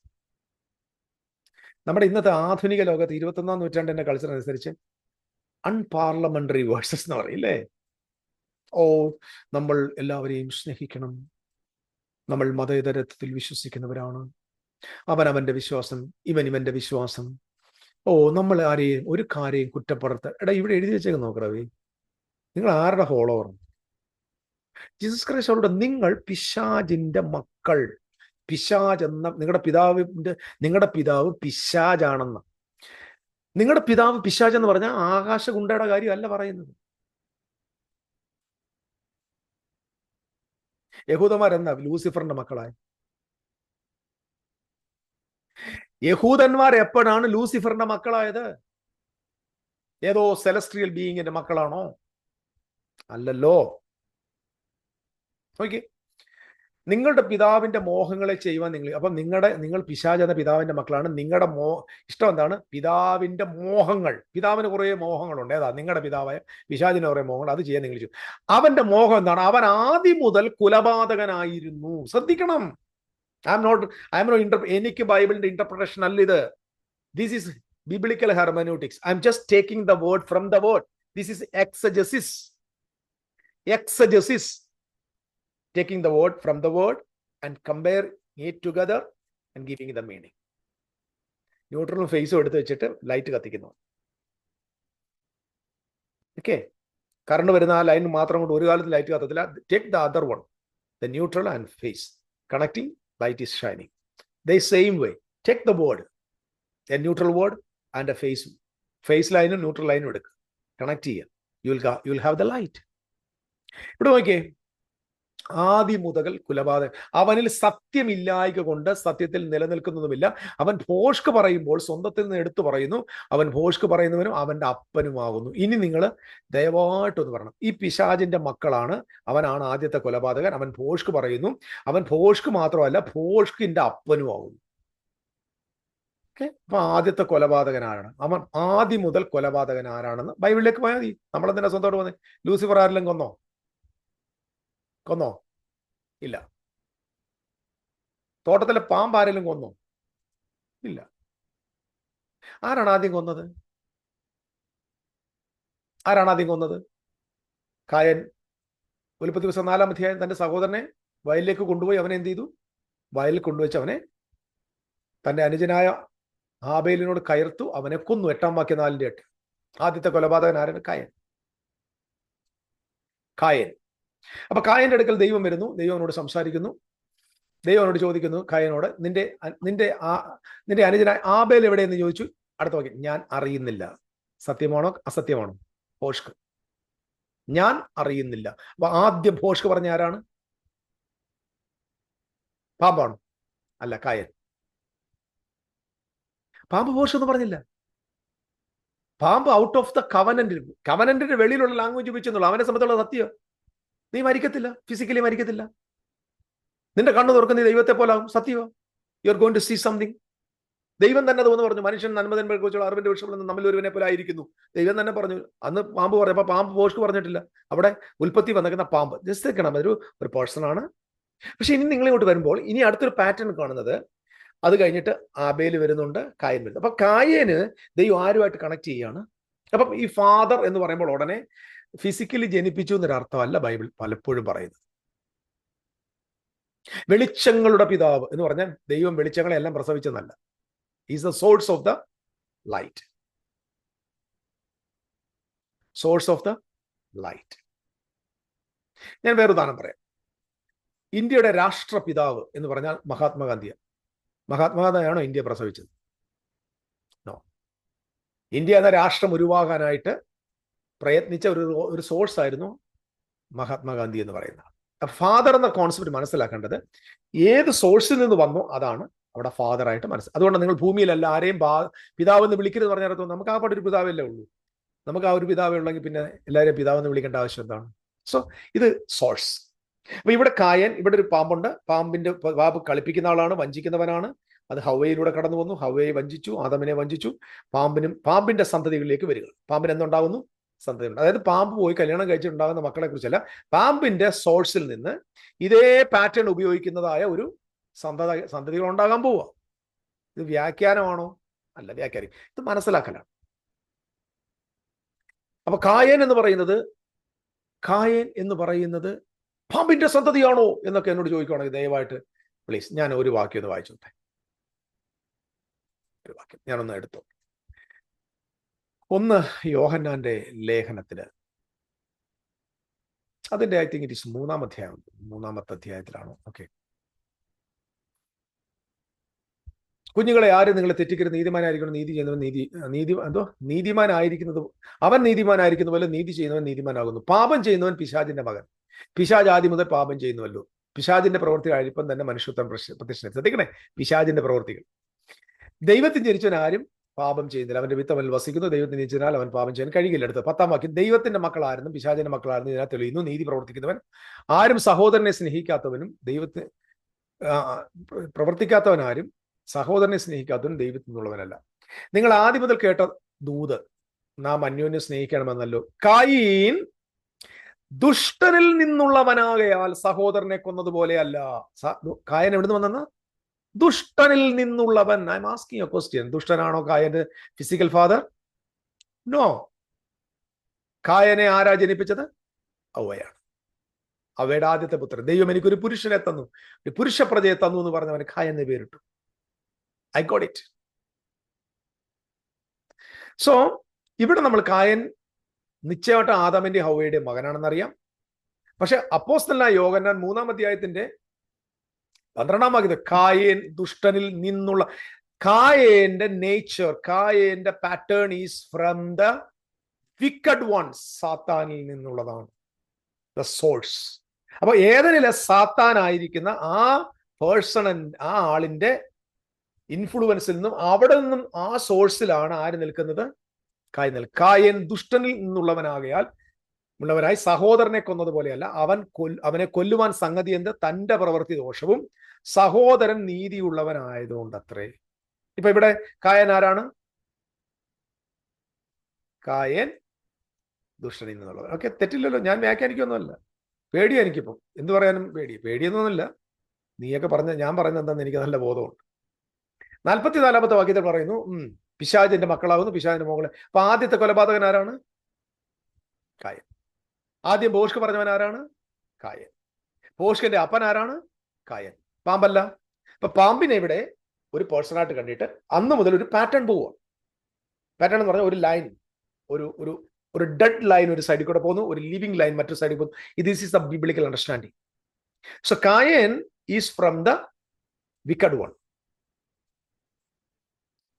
നമ്മുടെ ഇന്നത്തെ ആധുനിക ലോകത്ത് 21-ാം നൂറ്റാണ്ടിന്റെ കൾച്ചർ അനുസരിച്ച് അൺപാർലമെന്ററി വേഴ്സസ് എന്ന് പറയില്ലേ? ഓ, നമ്മൾ എല്ലാവരെയും സ്നേഹിക്കണം, നമ്മൾ മതേതരത്വത്തിൽ വിശ്വസിക്കുന്നവരാണ്, അവനവന്റെ വിശ്വാസം, ഇവന്റെ വിശ്വാസം. ഓ, നമ്മൾ ആരെയും ഒരു കാര്യം കുറ്റപ്പെടുത്ത. എടാ, ഇവിടെ എഴുതി വെച്ചേക്ക് നോക്കറവി, നിങ്ങൾ ആരുടെ ഫോളോവർ? ജീസസ് ക്രൈസ്റ്റ് അവരുടെ നിങ്ങൾ പിശാചിന്റെ മക്കൾ. പിശാജ് എന്ന നിങ്ങളുടെ പിതാവ് പിശാജാണെന്ന്. നിങ്ങളുടെ പിതാവ് പിശാജ് എന്ന് പറഞ്ഞാൽ ആകാശഗുണ്ടയുടെ കാര്യമല്ല പറയുന്നത്. യഹൂദന്മാരെന്താ ലൂസിഫറിന്റെ മക്കളായി? യഹൂദന്മാർ എപ്പോഴാണ് ലൂസിഫറിന്റെ മക്കളായത്? ഏതോ സെലസ്ട്രിയൽ ബീയിങ്ങിന്റെ മക്കളാണോ? അല്ലല്ലോ. ഓക്കെ, നിങ്ങളുടെ പിതാവിന്റെ മോഹങ്ങളെ ചെയ്യുവാൻ നിങ്ങൾ പിശാച് എന്ന പിതാവിന്റെ മക്കളാണ്. നിങ്ങളുടെ ഇഷ്ടം എന്താണ്? പിതാവിന്റെ മോഹങ്ങൾ. പിതാവിന് കുറെ മോഹങ്ങളുണ്ട്. ഏതാ? നിങ്ങളുടെ പിതാവായ പിശാചിന് കുറെ മോഹങ്ങൾ. അത് ചെയ്യാൻ നിങ്ങൾ ചെയ്യും. അവന്റെ മോഹം എന്താണ്? അവൻ ആദ്യം മുതൽ കുലപാതകനായിരുന്നു. ശ്രദ്ധിക്കണം. ഐ എം നോട്ട് എനിക്ക് ബൈബിളിന്റെ ഇന്റർപ്രിട്ടേഷൻ അല്ല ഇത്. This is biblical hermeneutics. I'm just taking the word from the word. This is exegesis. Taking the word from the word and compare it together and giving the meaning. ന്യൂട്രലും ഫേസും എടുത്ത് വെച്ചിട്ട് light കത്തിക്കുന്നു. Okay, current വരുന്ന ആ line മാത്രം കൊണ്ട് ഒരു കാലത്ത് ലൈറ്റ് കത്തത്തില്ല. Take the other one, the neutral and face connecting, light is shining. The same way, take the word, a neutral word and a face line and neutral line എടുക്കുക, connect ചെയ്യുക, you'll have the light. ഇവിടെ നോക്കിയേ, ആദി മുതൽ കുലപാതകം, അവനിൽ സത്യമില്ലായ്ക കൊണ്ട് സത്യത്തിൽ നിലനിൽക്കുന്നതുമില്ല. അവൻ ഭോഷ്ക് പറയുമ്പോൾ സ്വന്തത്തിൽ നിന്ന് എടുത്തു പറയുന്നു, അവൻ ഭോഷ്ക് പറയുന്നവനും അവന്റെ അപ്പനുമാകുന്നു. ഇനി നിങ്ങൾ ദയവായിട്ടൊന്ന് പറയണം, ഈ പിശാചിന്റെ മക്കളാണ്, അവനാണ് ആദ്യത്തെ കൊലപാതകൻ. അവൻ ഭോഷ്ക് പറയുന്നു, അവൻ ഭോഷ്ക് മാത്രമല്ല ഭോഷ്കിന്റെ അപ്പനുമാകുന്നു. ഓക്കെ, അപ്പൊ ആദ്യത്തെ കൊലപാതകൻ ആരാണ്? അവൻ ആദ്യം മുതൽ കൊലപാതകൻ ആരാണെന്ന് ബൈബിളിലേക്ക് പോയാൽ മതി. നമ്മളെന്തിനാ സ്വന്തമായിട്ട് വന്നേ? ലൂസിഫർ ആരെല്ലാം കൊന്നോ? ഇല്ല. തോട്ടത്തിലെ പാമ്പ് ആരെങ്കിലും കൊന്നോ? ഇല്ല. ആരാണ് ആദ്യം കൊന്നത്? കായൻ. ഉൽപ്പത്തി ദിവസം 4-ാം അധ്യായം തന്റെ സഹോദരനെ വയലിലേക്ക് കൊണ്ടുപോയി അവനെ എന്ത് ചെയ്തു? വയലിൽ കൊണ്ടുവച്ച് അവനെ തന്റെ അനുജനായ ഹാബേലിനോട് കയർത്തു, അവനെ കൊന്നു. 8-ാം വാക്യം 4-8. ആദ്യത്തെ കൊലപാതകൻ ആരാണ്? കായൻ. അപ്പൊ കായന്റെ അടുക്കൽ ദൈവം വരുന്നു, ദൈവം അവനോട് സംസാരിക്കുന്നു, ദൈവം അവനോട് ചോദിക്കുന്നു, കായനോട്, നിന്റെ അനുജനായ ആബേൽ എവിടെയെന്ന് ചോദിച്ചു. അടുത്ത വാക്യം, ഞാൻ അറിയുന്നില്ല. സത്യമാണോ അസത്യമാണോ? ഭോഷ്ക്. ഞാൻ അറിയുന്നില്ല. അപ്പൊ ആദ്യം ഭോഷ്ക് പറഞ്ഞ ആരാണ്? പാമ്പാണോ? അല്ല, കായൻ. പാമ്പ് ഭോഷ്ക് എന്ന് പറഞ്ഞില്ല. പാമ്പ് ഔട്ട് ഓഫ് ദ കവനന്റിന്റെ വെളിയിലുള്ള ലാംഗ്വേജ് ഉപയോഗിച്ചെന്നുള്ളൂ. അവനെ സംബന്ധിച്ചുള്ള സത്യം, നീ മരിക്കത്തില്ല, ഫിസിക്കലി മരിക്കത്തില്ല, നിന്റെ കണ്ണു തുറക്കുന്ന നീ ദൈവത്തെ പോലാകും. സത്യമോ? You are going to see something. ദൈവം തന്നെ തോന്നുന്നു പറഞ്ഞു, മനുഷ്യൻ നന്മതിന്മയെ കുറിച്ചുള്ള അറിവിന്റെ വിഷയത്തിൽ നിന്ന് നമ്മിൽ ഒരുവനെ പോലെ ആയിരിക്കുന്നു. ദൈവം തന്നെ പറഞ്ഞു. അന്ന് പാമ്പ് പറഞ്ഞപ്പോ പാമ്പ് ഭോഷ്ക് പറഞ്ഞിട്ടില്ല. അവിടെ ഉൽപ്പത്തി വന്നിരിക്കുന്ന പാമ്പ് ജസ്റ്റ് കേൾക്കണം, ഒരു പേഴ്സൺ ആണ്. പക്ഷെ ഇനി നിങ്ങളിങ്ങോട്ട് വരുമ്പോൾ ഇനി അടുത്തൊരു പാറ്റേൺ കാണുന്നത്, അത് കഴിഞ്ഞിട്ട് ആബേൽ വരുന്നുണ്ട്, കായൻ വരുന്നു. അപ്പൊ കായന് ദൈവം ആരുമായിട്ട് കണക്ട് ചെയ്യാണ്. അപ്പം ഈ ഫാദർ എന്ന് പറയുമ്പോൾ ഉടനെ ഫിസിക്കലി ജനിപ്പിച്ചു എന്നൊരർത്ഥമല്ല ബൈബിൾ പലപ്പോഴും പറയുന്നത്. വെളിച്ചങ്ങളുടെ പിതാവ് എന്ന് പറഞ്ഞാൽ ദൈവം വെളിച്ചങ്ങളെ എല്ലാം പ്രസവിച്ചെന്നല്ല. Is the source of the light. ഞാൻ വേറെ ഉദാഹരണം പറയാം. ഇന്ത്യയുടെ രാഷ്ട്രപിതാവ് എന്ന് പറഞ്ഞാൽ മഹാത്മാഗാന്ധിയാണ്. മഹാത്മാഗാന്ധിയാണോ ഇന്ത്യ പ്രസവിച്ചത്? നോ. ഇന്ത്യ എന്ന രാഷ്ട്രം ഉരുവാകാനായിട്ട് പ്രയത്നിച്ച ഒരു സോഴ്സ് ആയിരുന്നു മഹാത്മാഗാന്ധി എന്ന് പറയുന്നത്. ഫാദർ എന്ന കോൺസെപ്റ്റ് മനസ്സിലാക്കേണ്ടത്, ഏത് സോഴ്സിൽ നിന്ന് വന്നോ അതാണ് അവിടെ ഫാദർ ആയിട്ട് അതുകൊണ്ട് നിങ്ങൾ ഭൂമിയിലല്ല ആരെയും പിതാവെന്ന് വിളിക്കരുത് പറഞ്ഞാൽ നമുക്ക് ആ പാട്ടൊരു പിതാവല്ലേ ഉള്ളൂ. നമുക്ക് ആ ഒരു പിതാവേ ഉള്ളെങ്കിൽ പിന്നെ എല്ലാവരെയും പിതാവെന്ന് വിളിക്കേണ്ട ആവശ്യം എന്താണ്? സോ ഇത് സോഴ്സ്. അപ്പൊ ഇവിടെ കായൻ, ഇവിടെ ഒരു പാമ്പുണ്ട്. പാമ്പ് കളിപ്പിക്കുന്ന ആളാണ്, വഞ്ചിക്കുന്നവനാണ്. അത് ഹവ്വയിലൂടെ കടന്നു വന്നു, ഹവ്വയെ വഞ്ചിച്ചു, ആദമിനെ വഞ്ചിച്ചു. പാമ്പിന്റെ സന്തതികളിലേക്ക് വരിക. പാമ്പിന് എന്തുണ്ടാകുന്നു? സന്തതി ഉണ്ട്. അതായത് പാമ്പ് പോയി കല്യാണം കഴിച്ചിട്ടുണ്ടാകുന്ന മക്കളെ കുറിച്ചല്ല, പാമ്പിന്റെ സോഴ്സിൽ നിന്ന് ഇതേ പാറ്റേൺ ഉപയോഗിക്കുന്നതായ ഒരു സന്തതികൾ ഉണ്ടാകാൻ പോവുക. ഇത് വ്യാഖ്യാനമാണോ? അല്ല, വ്യാഖ്യാനം. ഇത് മനസ്സിലാക്കലാണ്. അപ്പൊ കായൻ എന്ന് പറയുന്നത് പാമ്പിന്റെ സന്തതിയാണോ എന്നൊക്കെ എന്നോട് ചോദിക്കുകയാണെങ്കിൽ ദയവായിട്ട് പ്ലീസ് ഞാൻ ഒരു വാക്യം ഒന്ന് വായിച്ചോട്ടെ. ഒരു വാക്യം ഞാനൊന്ന് എടുത്തു. 1 യോഹന്നാന്റെ ലേഖനത്തില്, അതിന്റെ ഐ തിങ്ക് ഇറ്റ് ഈസ് 3-ാമത്തെ അധ്യായത്തിലാണോ? ഓക്കെ. കുഞ്ഞുങ്ങളെ, ആരും നിങ്ങളെ തെറ്റിക്കരുത്, നീതിമാനായിരിക്കണം. നീതി ചെയ്യുന്നവൻ അവൻ നീതിമാനായിരിക്കുന്ന പോലെ നീതി ചെയ്യുന്നവൻ നീതിമാനാകുന്നു. പാപം ചെയ്യുന്നവൻ പിശാചിന്റെ മകൻ. പിശാച് ആദ്യം മുതൽ പാപം ചെയ്യുന്നുവല്ലോ. പിശാചിന്റെ പ്രവൃത്തികൾ അഴിപ്പം തന്നെ മനുഷ്യത്വം പ്രതിഷ്ഠിച്ചു. ശ്രദ്ധിക്കണേ, പിശാചിന്റെ പ്രവൃത്തികൾ. ദൈവത്തിന് ജനിച്ചവൻ ആരും പാപം ചെയ്യുന്നില്ല, അവന്റെ വിത്ത് അവൻ വസിക്കുന്നു. ദൈവത്തിന് ജനിച്ചതിനാൽ അവൻ പാപം ചെയ്യാൻ കഴിയില്ല. അടുത്ത് 10-ാം വാക്യം, ദൈവത്തിന്റെ മക്കളായിരുന്നു പിശാചിന്റെ മക്കളായിരുന്നു ഇതിനാൽ തെളിയുന്നു. നീതി പ്രവർത്തിക്കുന്നവൻ ആരും സഹോദരനെ സ്നേഹിക്കാത്തവനും ദൈവത്തെ പ്രവർത്തിക്കാത്തവനാരും സഹോദരനെ സ്നേഹിക്കാത്തവനും ദൈവത്തിൽ നിന്നുള്ളവനല്ല. നിങ്ങൾ ആദ്യം മുതൽ കേട്ട ദൂത് നാം അന്യോന്യം സ്നേഹിക്കണമെന്നല്ലോ. കായീൻ ദുഷ്ടനിൽ നിന്നുള്ളവനാകയാൽ സഹോദരനെ കൊന്നതുപോലെയല്ല. കായൻ എവിടുന്ന് വന്നെന്ന്? ദുഷ്ടനിൽ നിന്നുള്ളവൻ. I am asking a question. ദുഷ്ടനാണോ കായന്റെ ഫിസിക്കൽ ഫാദർ? നോ. കായനെ ആരാ ജനിപ്പിച്ചത്? അവയാണ്. അവയുടെ ആദ്യത്തെ പുത്രൻ. ദൈവം എനിക്കൊരു പുരുഷനെ തന്നു, ഒരു പുരുഷ പ്രജയെ തന്നു എന്ന് പറഞ്ഞവന് കായൻ എന്ന് പേരിട്ടു. I got it. സോ ഇവിടെ നമ്മൾ കായൻ നിശ്ചയമായിട്ട് ആദാമിന്റെ ഹവ്വയുടെ മകനാണെന്നറിയാം. പക്ഷെ അപ്പോസ്തലനായ യോഹന്നാൻ 3-ാം അധ്യായത്തിന്റെ 12-ാം വാക്യത്തിൽ കായേൻ ദുഷ്ടനിൽ നിന്നുള്ള, കായേന്റെ നേച്ചർ, കായേന്റെ pattern is from the wicked one. സാത്താനിൽ നിന്നുള്ളതാണ് ദ സോഴ്സ്. അപ്പൊ ഏതെങ്കിലും സാത്താനായിരിക്കുന്ന ആ പേഴ്സൺ, ആ ആളിന്റെ ഇൻഫ്ലുവൻസിൽ നിന്നും, അവിടെ നിന്നും ആ സോഴ്സിലാണ് ആര് നിൽക്കുന്നത്? കായൻ. കായൻ ദുഷ്ടനിൽ നിന്നുള്ളവനാകയാൽ ഉള്ളവനായി സഹോദരനെ കൊന്നതുപോലെയല്ല. അവനെ കൊല്ലുവാൻ സംഗതി എന്ത്? തന്റെ പ്രവൃത്തി ദോഷവും സഹോദരൻ നീതിയുള്ളവനായതുകൊണ്ട് അത്രേ. ഇപ്പൊ ഇവിടെ കായൻ ആരാണ്? കായൻ ദുഷ്ടനിൽ നിന്നുള്ളവൻ. ഓക്കെ, തെറ്റില്ലല്ലോ. ഞാൻ വ്യാഖ്യാനിക്കൊന്നുമല്ല. പേടിയാ എനിക്കിപ്പം, എന്ത് പറയാനും പേടിയൊന്നുമില്ല. നീയൊക്കെ ഞാൻ പറയുന്നത് എന്താണെന്ന് എനിക്ക് നല്ല ബോധമുണ്ട്. 44-ാമത്തെ വാക്യത്തിൽ പറയുന്നു, പിശാചിന്റെ മക്കളാകുന്നു, പിശാചിന്റെ മകളെ. അപ്പൊ ആദ്യത്തെ കൊലപാതകൻ ആരാണ്? കായൻ. ആദ്യം ഭോഷ്ക് പറഞ്ഞവൻ ആരാണ്? കായൻ. ഭോഷ്കിന്റെ അപ്പൻ ആരാണ്? കായൻ. പാമ്പല്ല. അപ്പൊ പാമ്പിനെ ഇവിടെ ഒരു പേഴ്സണായിട്ട് കണ്ടിട്ട് അന്ന് മുതൽ ഒരു പാറ്റേൺ പോവുക. പാറ്റേൺ എന്ന് പറഞ്ഞാൽ ഒരു ലൈൻ, ഒരു ഡെഡ് ലൈൻ ഒരു സൈഡിൽ കൂടെ പോകുന്നു, ഒരു ലിവിംഗ് ലൈൻ മറ്റൊരു സൈഡിൽ പോകുന്നു. This is the biblical understanding. So കായൻ is from the wicked one.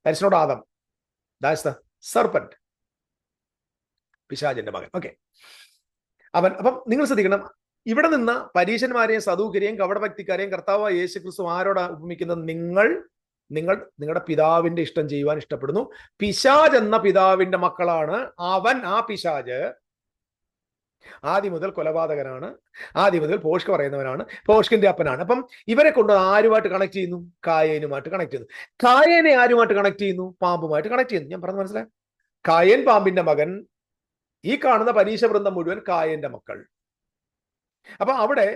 That is not Adam. That is the serpent. പിശാചിന്റെ മകൻ. ഓക്കെ, അപ്പം നിങ്ങൾ ശ്രദ്ധിക്കണം, ഇവിടെ നിന്ന് പരീശന്മാരെയും സദൂക്യരെയും കപടഭക്തിക്കാരെയും കർത്താവ് യേശു ക്രിസ്തു ആരോടാ ഉപമിക്കുന്നത്? നിങ്ങളുടെ പിതാവിന്റെ ഇഷ്ടം ചെയ്യുവാൻ ഇഷ്ടപ്പെടുന്നു. പിശാച് എന്ന പിതാവിന്റെ മക്കളാണ് അവൻ. ആ പിശാച് ആദ്യം മുതൽ കൊലപാതകനാണ്, ആദ്യം മുതൽ ഭോഷ്ക് പറയുന്നവനാണ്, ഭോഷ്കിന്റെ അപ്പനാണ്. അപ്പം ഇവരെ കൊണ്ട് ആരുമായിട്ട് കണക്ട് ചെയ്യുന്നു? കായേനുമായിട്ട് കണക്ട് ചെയ്യുന്നു. കായേനെ ആരുമായിട്ട് കണക്ട് ചെയ്യുന്നു? പാമ്പുമായിട്ട് കണക്ട് ചെയ്യുന്നു. ഞാൻ പറഞ്ഞത് മനസ്സിലായി? കായൻ പാമ്പിന്റെ മകൻ, ഈ കാണുന്ന പരീശ വൃന്ദം മുഴുവൻ കായന്റെ മക്കൾ. അപ്പൊ അവിടെ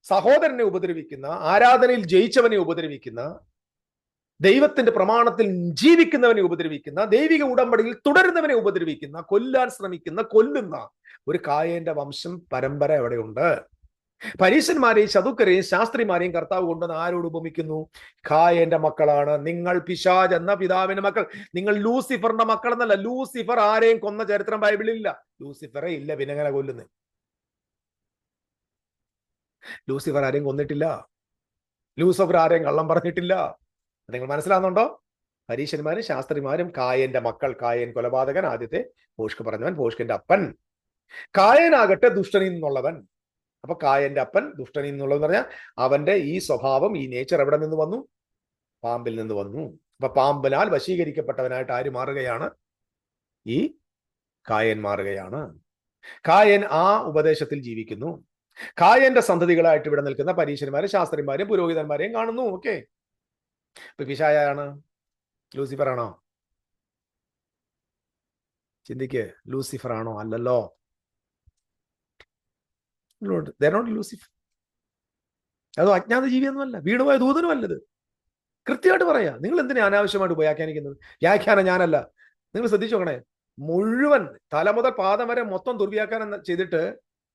സഹോദരനെ ഉപദ്രവിക്കുന്ന, ആരാധനയിൽ ജയിച്ചവനെ ഉപദ്രവിക്കുന്ന, ദൈവത്തിന്റെ പ്രമാണത്തിൽ ജീവിക്കുന്നവനെ ഉപദ്രവിക്കുന്ന, ദൈവിക ഉടമ്പടിയിൽ തുടരുന്നവനെ ഉപദ്രവിക്കുന്ന, കൊല്ലാൻ ശ്രമിക്കുന്ന, കൊല്ലുന്ന ഒരു കായന്റെ വംശം പരമ്പര എവിടെയുണ്ട്? പരീശന്മാരെയും സദൂക്യരെയും ശാസ്ത്രിമാരെയും കർത്താവ് കൊണ്ടുവന്ന് ആരോട് ഉപമിക്കുന്നു? കായന്റെ മക്കളാണ് നിങ്ങൾ. പിശാച് എന്ന പിതാവിന്റെ മക്കൾ. നിങ്ങൾ ലൂസിഫറിന്റെ മക്കൾ എന്നല്ല. ലൂസിഫർ ആരെയും കൊന്ന ചരിത്രം ബൈബിളിലില്ല. ലൂസിഫറെ ഇല്ല, പിന്നെ എങ്ങനെ കൊല്ലുന്നു? ലൂസിഫർ ആരെയും കൊന്നിട്ടില്ല. ലൂസിഫർ ആരെയും കള്ളം പറഞ്ഞിട്ടില്ല. നിങ്ങൾ മനസ്സിലാവുന്നുണ്ടോ? പരീശന്മാരും ശാസ്ത്രിമാരും കായന്റെ മക്കൾ. കായൻ കൊലപാതകൻ, ആദ്യത്തെ ഭോഷ്ക് പറഞ്ഞവൻ, ഭോഷ്കിന്റെ അപ്പൻ. കായനാകട്ടെ ദുഷ്ടനിൽ നിന്നുള്ളവൻ. അപ്പൊ കായന്റെ അപ്പൻ ദുഷ്ടനിൽ നിന്നുള്ളവെന്ന് പറഞ്ഞാൽ അവന്റെ ഈ സ്വഭാവം, ഈ നേച്ചർ എവിടെ നിന്ന് വന്നു? പാമ്പിൽ നിന്ന് വന്നു. അപ്പൊ പാമ്പിനാൽ വശീകരിക്കപ്പെട്ടവനായിട്ട് ആര് മാറുകയാണ്? ഈ കായൻ മാറുകയാണ്. കായൻ ആ ഉപദേശത്തിൽ ജീവിക്കുന്നു. കായന്റെ സന്തതികളായിട്ട് ഇവിടെ നിൽക്കുന്ന പരീശന്മാരും ശാസ്ത്രിമാരെയും പുരോഹിതന്മാരെയും കാണുന്നു. ഓക്കെ, ഇപ്പൊ പിശാചാണ്? ലൂസിഫർ ആണോ? ചിന്തിക്ക്. ലൂസിഫർ ആണോ? അല്ലല്ലോ. ലൂസിഫർ അതോ അജ്ഞാത ജീവിയൊന്നുമല്ല, വീണുപോയ ദൂതനുമല്ലത്. കൃത്യമായിട്ട് പറയാ. നിങ്ങൾ എന്തിനാ അനാവശ്യമായിട്ട് വ്യാഖ്യാനിക്കുന്നത്? വ്യാഖ്യാനം ഞാനല്ല. നിങ്ങൾ ശ്രദ്ധിച്ചു നോക്കണേ, മുഴുവൻ തല മുതൽ പാദം വരെ മൊത്തം ദുർവ്യാഖ്യാനം ചെയ്തിട്ട്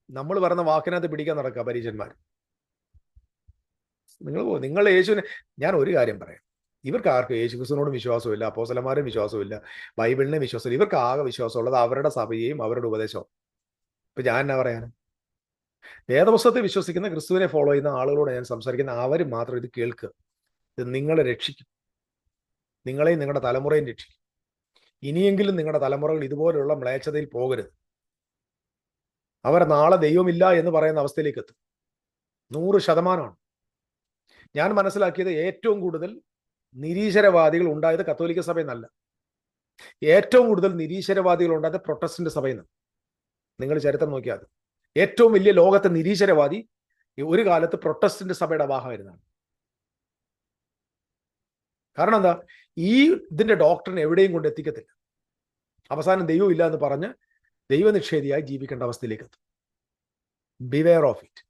നമ്മൾ പറയുന്ന വാക്കിനകത്ത് പിടിക്കാൻ നടക്കുക പരീശന്മാർ. നിങ്ങൾ യേശുവിനെ, ഞാൻ ഒരു കാര്യം പറയാം, ഇവർക്ക് ആർക്കും യേശു ക്രിസ്തുവിനോടും വിശ്വാസമില്ല, അപ്പോസ്തലന്മാരും വിശ്വാസമില്ല, ബൈബിളിനെ വിശ്വാസമില്ല. ഇവർക്ക് ആകെ വിശ്വാസമുള്ളത് അവരുടെ സഭയെയും അവരുടെ ഉപദേശവും. ഇപ്പൊ ഞാൻ എന്നാ പറയാനും? വേദപുസ്തകത്തെ വിശ്വസിക്കുന്ന, ക്രിസ്തുവിനെ ഫോളോ ചെയ്യുന്ന ആളുകളോട് ഞാൻ സംസാരിക്കുന്ന, അവർ മാത്രം ഇത് കേൾക്കുക. ഇത് നിങ്ങളെ രക്ഷിക്കും, നിങ്ങളെയും നിങ്ങളുടെ തലമുറയും രക്ഷിക്കും. ഇനിയെങ്കിലും നിങ്ങളുടെ തലമുറകൾ ഇതുപോലുള്ള മ്ലേച്ഛതയിൽ പോകരുത്. അവർ നാളെ ദൈവമില്ല എന്ന് പറയുന്ന അവസ്ഥയിലേക്ക് എത്തും. 100%. ഞാൻ മനസ്സിലാക്കിയത് ഏറ്റവും കൂടുതൽ നിരീശ്വരവാദികൾ ഉണ്ടായത് കത്തോലിക്ക സഭയിൽ നിന്നല്ല. ഏറ്റവും കൂടുതൽ നിരീശ്വരവാദികൾ ഉണ്ടായത് പ്രൊട്ടസ്റ്റന്റ് സഭയിൽ നിന്ന്. നിങ്ങൾ ചരിത്രം നോക്കിയാൽ ഏറ്റവും വലിയ ലോകത്തെ നിരീശ്വരവാദി ഒരു കാലത്ത് പ്രൊട്ടസ്റ്റന്റ് സഭയുടെ ഭാഗമായിരുന്നാണ്. കാരണം എന്താ? ഈ ഇതിന്റെ ഡോക്ടറിനെ എവിടെയും കൊണ്ട് എത്തിക്കത്തില്ല. അവസാനം ദൈവം ഇല്ല എന്ന് പറഞ്ഞ് ദൈവനിഷേധിയായി ജീവിക്കേണ്ട അവസ്ഥയിലേക്ക് എത്തും. Beware of it.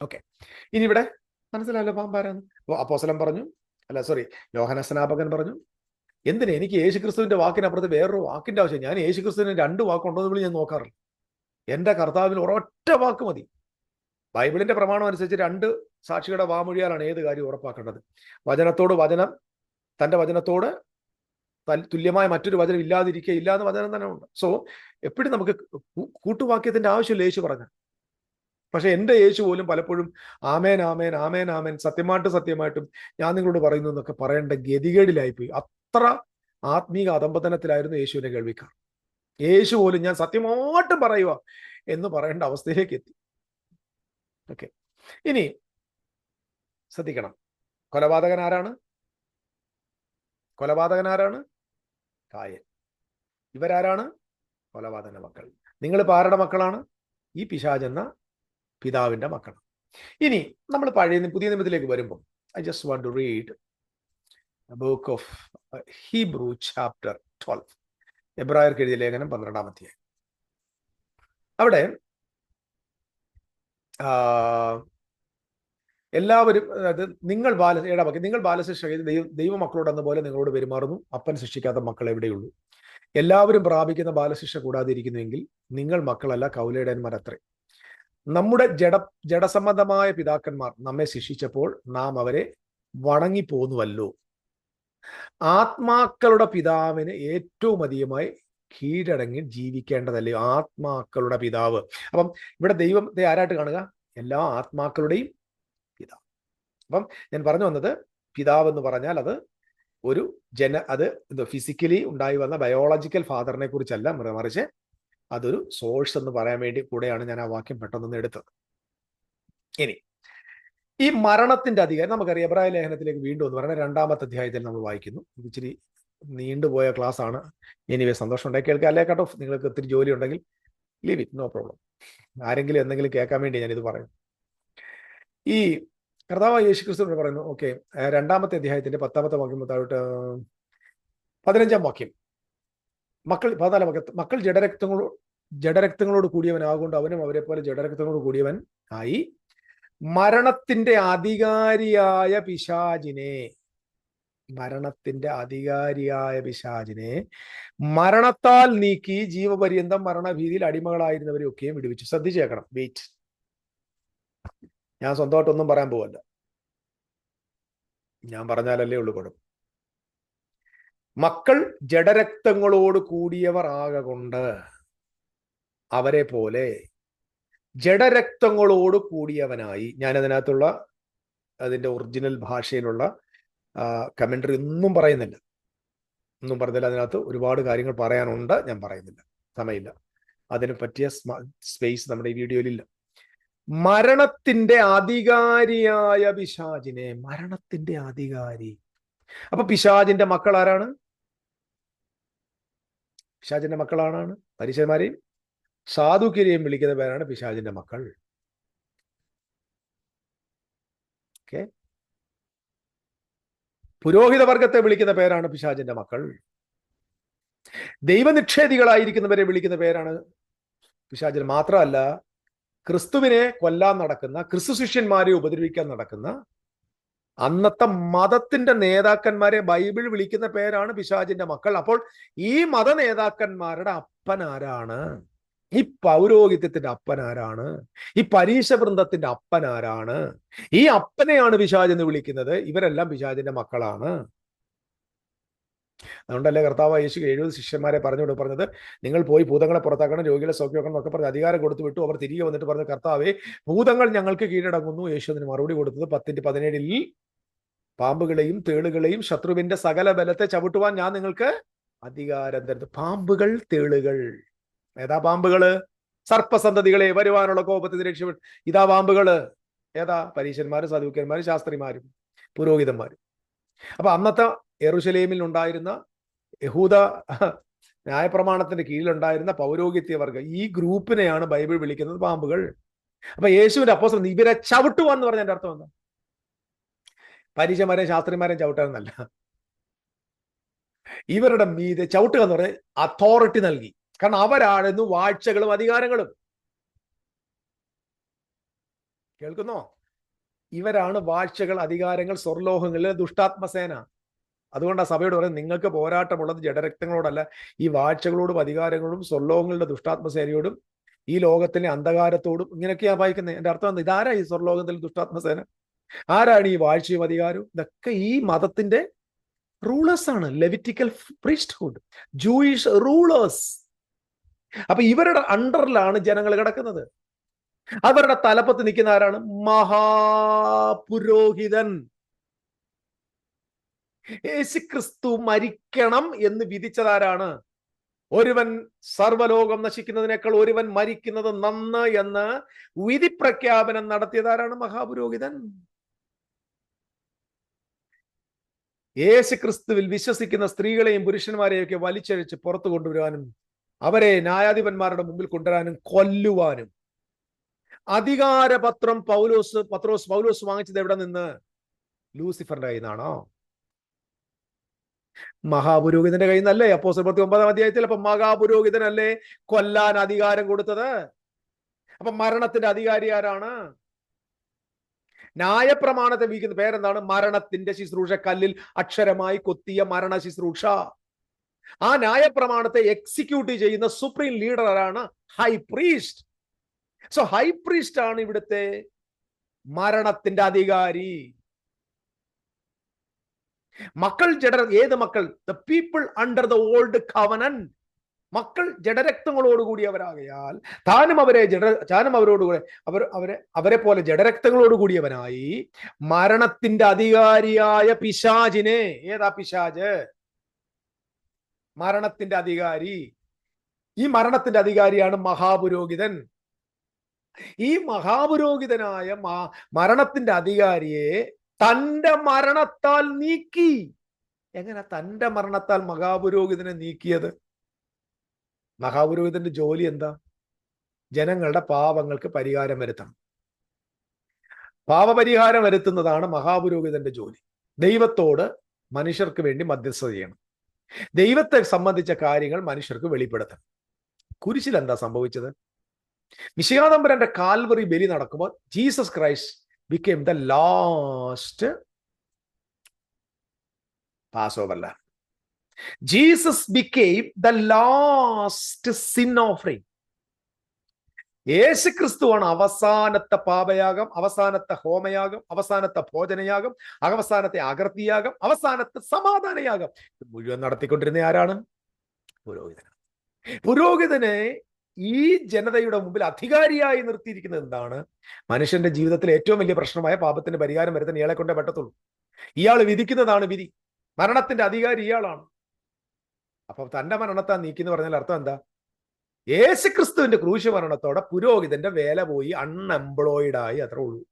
ഓക്കെ, ഇനി ഇവിടെ മനസ്സിലായല്ലോ പാമ്പാരാന്ന്. അപ്പോൾ അപ്പോസ്തലൻ പറഞ്ഞു, അല്ല സോറി, യോഹന്നാൻ സ്നാപകൻ പറഞ്ഞു, എന്തിനാ എനിക്ക് യേശുക്രിസ്തുവിന്റെ വാക്കിനപ്പുറത്ത് വേറൊരു വാക്കിന്റെ ആവശ്യം? ഞാൻ യേശുക്രിസ്തുവിന് 2 വാക്കുണ്ടോ എന്ന് വിളി ഞാൻ നോക്കാറില്ല. എന്റെ കർത്താവിന് ഒരൊറ്റ വാക്ക് മതി. ബൈബിളിന്റെ പ്രമാണം അനുസരിച്ച് 2 സാക്ഷികളുടെ വാമൊഴിയാലാണ് ഏത് കാര്യം ഉറപ്പാക്കേണ്ടത്. വചനത്തോട് വചനം, തന്റെ വചനത്തോട് തുല്യമായ മറ്റൊരു വചനം ഇല്ലാതിരിക്കുക, ഇല്ലാന്ന് വചനം തന്നെ ഉണ്ട്. സോ എപ്പോഴും നമുക്ക് കൂട്ടുവാക്യത്തിന്റെ ആവശ്യമില്ല യേശു പറഞ്ഞു. പക്ഷെ എൻ്റെ യേശു പോലും പലപ്പോഴും ആമേൻ ആമേൻ ആമേൻ ആമേൻ സത്യമായിട്ടും ഞാൻ നിങ്ങളോട് പറയുന്നു എന്നൊക്കെ പറയേണ്ട ഗതികേടിലായിപ്പോയി. അത്ര ആത്മീക അധംപതനത്തിലായിരുന്നു യേശുവിനെ കേൾവിക്കാർ. യേശു പോലും ഞാൻ സത്യമായിട്ടും പറയുക എന്ന് പറയേണ്ട അവസ്ഥയിലേക്ക് എത്തി. ഓക്കെ, ഇനി ശ്രദ്ധിക്കണം. കൊലപാതകൻ ആരാണ്? കായൻ. ഇവരാരാണ്? കൊലപാതക മക്കൾ. നിങ്ങളിപ്പോൾ ആരുടെ മക്കളാണ്? ഈ പിശാചെന്ന പിതാവിന്റെ മക്കൾ. ഇനി നമ്മൾ പുതിയ നിയമത്തിലേക്ക് വരുമ്പോൾ I just want to read book of Hebrew chapter 12. എബ്രായർക്ക് എഴുതിയ ലേഖനം 12-ാം അധ്യായം. അവിടെ എല്ലാവരും, അതായത് നിങ്ങൾ ബാലശിക്ഷ ദൈവമക്കളോടെന്ന പോലെ നിങ്ങളോട് പെരുമാറുന്നു. അപ്പൻ ശിക്ഷിക്കാത്ത മക്കൾ എവിടെയുള്ളൂ? എല്ലാവരും പ്രാപിക്കുന്ന ബാലശിക്ഷ കൂടാതിരിക്കുന്നുവെങ്കിൽ നിങ്ങൾ മക്കളല്ല, കൗലേടന്മാരത്രേ. നമ്മുടെ ജഡസംബന്ധമായ പിതാക്കന്മാർ നമ്മെ ശിക്ഷിച്ചപ്പോൾ നാം അവരെ വണങ്ങിപ്പോന്നുവല്ലോ. ആത്മാക്കളുടെ പിതാവിന് ഏറ്റവും അധികമായി കീഴടങ്ങി ജീവിക്കേണ്ടതല്ലേ ആത്മാക്കളുടെ പിതാവ്. അപ്പം ഇവിടെ ദൈവത്തെ ആരായിട്ട് കാണുക? എല്ലാ ആത്മാക്കളുടെയും പിതാവ്. അപ്പം ഞാൻ പറഞ്ഞു വന്നത്, പിതാവ് എന്ന് പറഞ്ഞാൽ അത് ഒരു അത് ഫിസിക്കലി ഉണ്ടായി വന്ന ബയോളജിക്കൽ ഫാദറിനെ കുറിച്ചല്ല, മറിച്ച് അതൊരു സോഴ്സ് എന്ന് പറയാൻ വേണ്ടി കൂടെയാണ് ഞാൻ ആ വാക്യം പെട്ടെന്ന് എടുത്തത്. ഇനി ഈ മരണത്തിന്റെ അധികാരം നമുക്കറിയാം. എബ്രായ ലേഖനത്തിലേക്ക് വീണ്ടും എന്ന് പറയുന്നത് 2-ാമത്തെ അധ്യായത്തിൽ നമ്മൾ വായിക്കുന്നു. ഇച്ചിരി നീണ്ടുപോയ ക്ലാസ് ആണ്. എനിവേ, സന്തോഷം ഉണ്ടായി കേൾക്കുക. അല്ലേ കട്ട് ഓഫ്, നിങ്ങൾക്ക് ഒത്തിരി ജോലി ഉണ്ടെങ്കിൽ ലീവ് ഇറ്റ്, നോ പ്രോബ്ലം. ആരെങ്കിലും എന്തെങ്കിലും കേൾക്കാൻ വേണ്ടി ഞാനിത് പറയും. ഈ കർത്താവായ യേശുക്രിസ്തു പറയുന്നു, ഓക്കെ, 2-ാമത്തെ അധ്യായത്തിന്റെ 10-ാമത്തെ വാക്യം തൊട്ട് 15-ാം വാക്യം, 14-ാം വാക്യം, മക്കൾ ജഡരക്തങ്ങളോട് കൂടിയവനാകൊണ്ട് അവനും അവരെ പോലെ ജഡരക്തങ്ങളോട് കൂടിയവൻ ആയി. മരണത്തിന്റെ അധികാരിയായ പിശാചിനെ മരണത്താൽ നീക്കി ജീവപര്യന്തം മരണഭീതിയിൽ അടിമകളായിരുന്നവരെ ഒക്കെയും വിടുവിച്ചു. ശ്രദ്ധിച്ചേക്കണം, വെയിറ്റ്, ഞാൻ സ്വന്തമായിട്ടൊന്നും പറയാൻ പോവല്ല, ഞാൻ പറഞ്ഞാലല്ലേ ഉള്ളു കുഴപ്പം. മക്കൾ ജഡരക്തങ്ങളോട് കൂടിയവർ ആകൊണ്ട് അവരെ പോലെ ജഡരക്തങ്ങളോട് കൂടിയവനായി. ഞാൻ അതിനകത്തുള്ള അതിൻ്റെ ഒറിജിനൽ ഭാഷയിലുള്ള കമന്ററി ഒന്നും പറയുന്നില്ല. അതിനകത്ത് ഒരുപാട് കാര്യങ്ങൾ പറയാനുണ്ട്, ഞാൻ പറയുന്നില്ല, സമയമില്ല. അതിന് പറ്റിയ സ്പേസ് നമ്മുടെ ഈ വീഡിയോയിലില്ല. മരണത്തിന്റെ അധികാരിയായ പിശാചിനെ, മരണത്തിന്റെ അധികാരി. അപ്പൊ പിശാചിന്റെ മക്കൾ ആരാണ്? പിശാചിന്റെ മക്കളാണ് പരീശന്മാരെയും സാധുക്യരെയും വിളിക്കുന്ന പേരാണ് പിശാചിന്റെ മക്കൾ. ഓക്കെ, പുരോഹിത വർഗത്തെ വിളിക്കുന്ന പേരാണ് പിശാചിന്റെ മക്കൾ. ദൈവനിഷേധികളായിരിക്കുന്നവരെ വിളിക്കുന്ന പേരാണ് പിശാചിന്. മാത്രമല്ല, ക്രിസ്തുവിനെ കൊല്ലാൻ നടക്കുന്ന, ക്രിസ്തു ശിഷ്യന്മാരെ ഉപദ്രവിക്കാൻ നടക്കുന്ന അന്നത്തെ മതത്തിന്റെ നേതാക്കന്മാരെ ബൈബിൾ വിളിക്കുന്ന പേരാണ് പിശാചിന്റെ മക്കൾ. അപ്പോൾ ഈ മത നേതാക്കന്മാരുടെ അപ്പൻ ആരാണ്? ഈ പൗരോഹിത്യത്തിന്റെ അപ്പൻ ആരാണ്? ഈ പരീശ വൃന്ദത്തിന്റെ അപ്പൻ ആരാണ്? ഈ അപ്പനെയാണ് പിശാച് എന്ന് വിളിക്കുന്നത്. ഇവരെല്ലാം പിശാചിന്റെ മക്കളാണ്. അതുകൊണ്ടല്ലേ കർത്താവ് യേശു 70 ശിഷ്യന്മാരെ പറഞ്ഞത്, നിങ്ങൾ പോയി ഭൂതങ്ങളെ പുറത്താക്കണം, രോഗികളെ സൗഖ്യമാക്കണം എന്നൊക്കെ പറഞ്ഞ് അധികാരം കൊടുത്തു വിട്ടു. അവർ തിരികെ വന്നിട്ട് പറഞ്ഞു, കർത്താവേ, ഭൂതങ്ങൾ ഞങ്ങൾക്ക് കീഴടങ്ങുന്നു. യേശു അതിന് മറുപടി കൊടുത്തത് 10:17 പാമ്പുകളെയും തേളുകളെയും ശത്രുവിന്റെ സകല ബലത്തെ ചവിട്ടുവാൻ ഞാൻ നിങ്ങൾക്ക് അധികാരം തരുന്നു. പാമ്പുകൾ, തേളുകൾ. ഏതാ പാമ്പുകള്? സർപ്പസന്തതികളെ, വരുവാനുള്ള കോപത്തിന് രക്ഷപ്പെട്ടു. ഇതാ പാമ്പുകള്. ഏതാ? പരീശന്മാരും സദൂക്യന്മാരും ശാസ്ത്രിമാരും പുരോഹിതന്മാരും. അപ്പൊ അന്നത്തെ യെരൂശലേമിൽ ഉണ്ടായിരുന്ന യഹൂദ ന്യായപ്രമാണത്തിന്റെ കീഴിലുണ്ടായിരുന്ന പൗരോഹിത്യവർഗം, ഈ ഗ്രൂപ്പിനെയാണ് ബൈബിൾ വിളിക്കുന്നത് പാമ്പുകൾ. അപ്പൊ യേശുവിന്റെ അപ്പോസ്തലൻ ഇവരെ ചവിട്ടുവാന്ന് പറഞ്ഞതിന്റെ അർത്ഥം എന്താ? പരീശന്മാരെയും ശാസ്ത്രിമാരെയും ചവിട്ടാന്നല്ല, ഇവരുടെ മീതെ ചവിട്ടുക എന്ന് പറഞ്ഞാൽ അതോറിറ്റി നൽകി. കാരണം അവരായിരുന്നു വാഴ്ചകളും അധികാരങ്ങളും. കേൾക്കുന്നോ? ഇവരാണ് വാഴ്ചകൾ, അധികാരങ്ങൾ, സ്വർലോഹങ്ങളിലെ ദുഷ്ടാത്മസേന. അതുകൊണ്ടാണ് സഭയോട് പറയുന്നത്, നിങ്ങൾക്ക് പോരാട്ടമുള്ളത് ജഡരക്തങ്ങളോടല്ല, ഈ വാഴ്ചകളോടും അധികാരങ്ങളോടും സ്വർലോകങ്ങളുടെ ദുഷ്ടാത്മസേനയോടും ഈ ലോകത്തിലെ അന്ധകാരത്തോടും. ഇങ്ങനെയൊക്കെയാ വായിക്കുന്നത്. എന്റെ അർത്ഥം എന്താ? ഇതാരാ ഈ സ്വർലോകത്തിൽ ദുഷ്ടാത്മസേന? ആരാണ് ഈ വാഴ്ചയും അധികാരവും? ഇതൊക്കെ ഈ മതത്തിന്റെ റൂളേഴ്സ് ആണ്. Levitical priesthood, Jewish rulers. അപ്പൊ ഇവരുടെ അണ്ടറിലാണ് ജനങ്ങൾ കിടക്കുന്നത്. അവരുടെ തലപ്പത്ത് നിൽക്കുന്ന ആരാണ്? മഹാപുരോഹിതൻ. യേശുക്രിസ്തു മരിക്കണം എന്ന് വിധിച്ചതാരാണ്? ഒരുവൻ സർവ്വലോകം നശിക്കുന്നതിനേക്കാൾ ഒരുവൻ മരിക്കുന്നത് നന്ന് എന്ന് വിധി പ്രഖ്യാപനം നടത്തിയതാരാണ്? മഹാപുരോഹിതൻ. യേശുക്രിസ്തുവിൽ വിശ്വസിക്കുന്ന സ്ത്രീകളെയും പുരുഷന്മാരെയൊക്കെ വലിച്ചഴിച്ച് പുറത്തു കൊണ്ടുവരാനും അവരെ ന്യായാധിപന്മാരുടെ മുമ്പിൽ കൊണ്ടുവരാനും കൊല്ലുവാനും അധികാരപത്രം പൗലോസ് വാങ്ങിച്ചത് എവിടെ നിന്ന്? ലൂസിഫറിന്റെ കയ്യിൽ നിന്നാണോ? മഹാപുരോഹിതന്റെ കയ്യിൽ നിന്നല്ലേ? അപ്പോസ്തലർ 9-ാം അധ്യായത്തിൽ. അപ്പൊ മഹാപുരോഹിതനല്ലേ കൊല്ലാൻ അധികാരം കൊടുത്തത്? അപ്പൊ മരണത്തിന്റെ അധികാരി ആരാണ്? ന്യായപ്രമാണത്തെ വീക്കുന്ന പേരെന്താണ്? മരണത്തിന്റെ ശുശ്രൂഷ. കല്ലിൽ അക്ഷരമായി കൊത്തിയ മരണ ശുശ്രൂഷ. ആ ന്യായപ്രമാണത്തെ എക്സിക്യൂട്ട് ചെയ്യുന്ന സുപ്രീം ലീഡർ ആരാണ്? High priest. So high priest ആണ് ഇവിടുത്തെ മരണത്തിന്റെ അധികാരി. മക്കൾ ഏത് മക്കൾ? The people under the old covenant. മക്കൾ ജഡരക്തങ്ങളോടുകൂടിയവരാകയാൽ താനും അവരോടുകൂടെ അവരെ പോലെ ജഡരക്തങ്ങളോടുകൂടിയവനായി മരണത്തിന്റെ അധികാരിയായ പിശാചിനെ. ഏതാ പിശാച്? മരണത്തിന്റെ അധികാരി. ഈ മരണത്തിന്റെ അധികാരിയാണ് മഹാപുരോഹിതൻ. ഈ മഹാപുരോഹിതനായ മരണത്തിന്റെ അധികാരിയെ തന്റെ മരണത്താൽ നീക്കി. എങ്ങനെ തന്റെ മരണത്താൽ മഹാപുരോഹിതനെ നീക്കിയത്? മഹാപുരോഹിതന്റെ ജോലി എന്താ? ജനങ്ങളുടെ പാപങ്ങൾക്ക് പരിഹാരം വരുത്തണം. പാപപരിഹാരം വരുത്തുന്നതാണ് മഹാപുരോഹിതന്റെ ജോലി. ദൈവത്തോട് മനുഷ്യർക്ക് വേണ്ടി മധ്യസ്ഥത ചെയ്യണം. ദൈവത്തെ സംബന്ധിച്ച കാര്യങ്ങൾ മനുഷ്യർക്ക് വെളിപ്പെടുത്തണം. കുരിശിൽ എന്താ സംഭവിച്ചത്? മിശിഹാതമ്പുരാന്റെ കാൽവറി ബലി നടക്കുമ്പോൾ Jesus Christ became the last Passover lamb. Jesus became the last sin offering. യേശുക്രിസ്തുവാണ് അവസാനത്തെ പാപയാഗം, അവസാനത്തെ ഹോമയാഗം, അവസാനത്തെ ഭോജനയാഗം, അവസാനത്തെ അകൃത്യയാഗം, അവസാനത്തെ സമാധാനയാഗം. മുഴുവൻ നടത്തിക്കൊണ്ടിരുന്ന ആരാണ്? പുരോഹിതനാണ്. പുരോഹിതനെ ഈ ജനതയുടെ മുമ്പിൽ അധികാരിയായി നിർത്തിയിരിക്കുന്നത് എന്താണ്? മനുഷ്യന്റെ ജീവിതത്തിലെ ഏറ്റവും വലിയ പ്രശ്നമായ പാപത്തിന്റെ പരിഹാരം വരുത്താൻ ഇയാളെ കൊണ്ടേ പറ്റത്തുള്ളൂ. ഇയാൾ വിധിക്കുന്നതാണ് വിധി. മരണത്തിന്റെ അധികാരി ഇയാളാണ്. അപ്പൊ തന്റെ മരണത്താൽ നീക്കിന്ന് പറഞ്ഞാൽ അർത്ഥം എന്താ? യേശുക്രിസ്തുവിന്റെ ക്രൂശ് മരണത്തോടെ പുരോഹിതന്റെ വേല പോയി, അൺഎംപ്ലോയിഡ് ആയി. അത്രേ ഉള്ളൂ.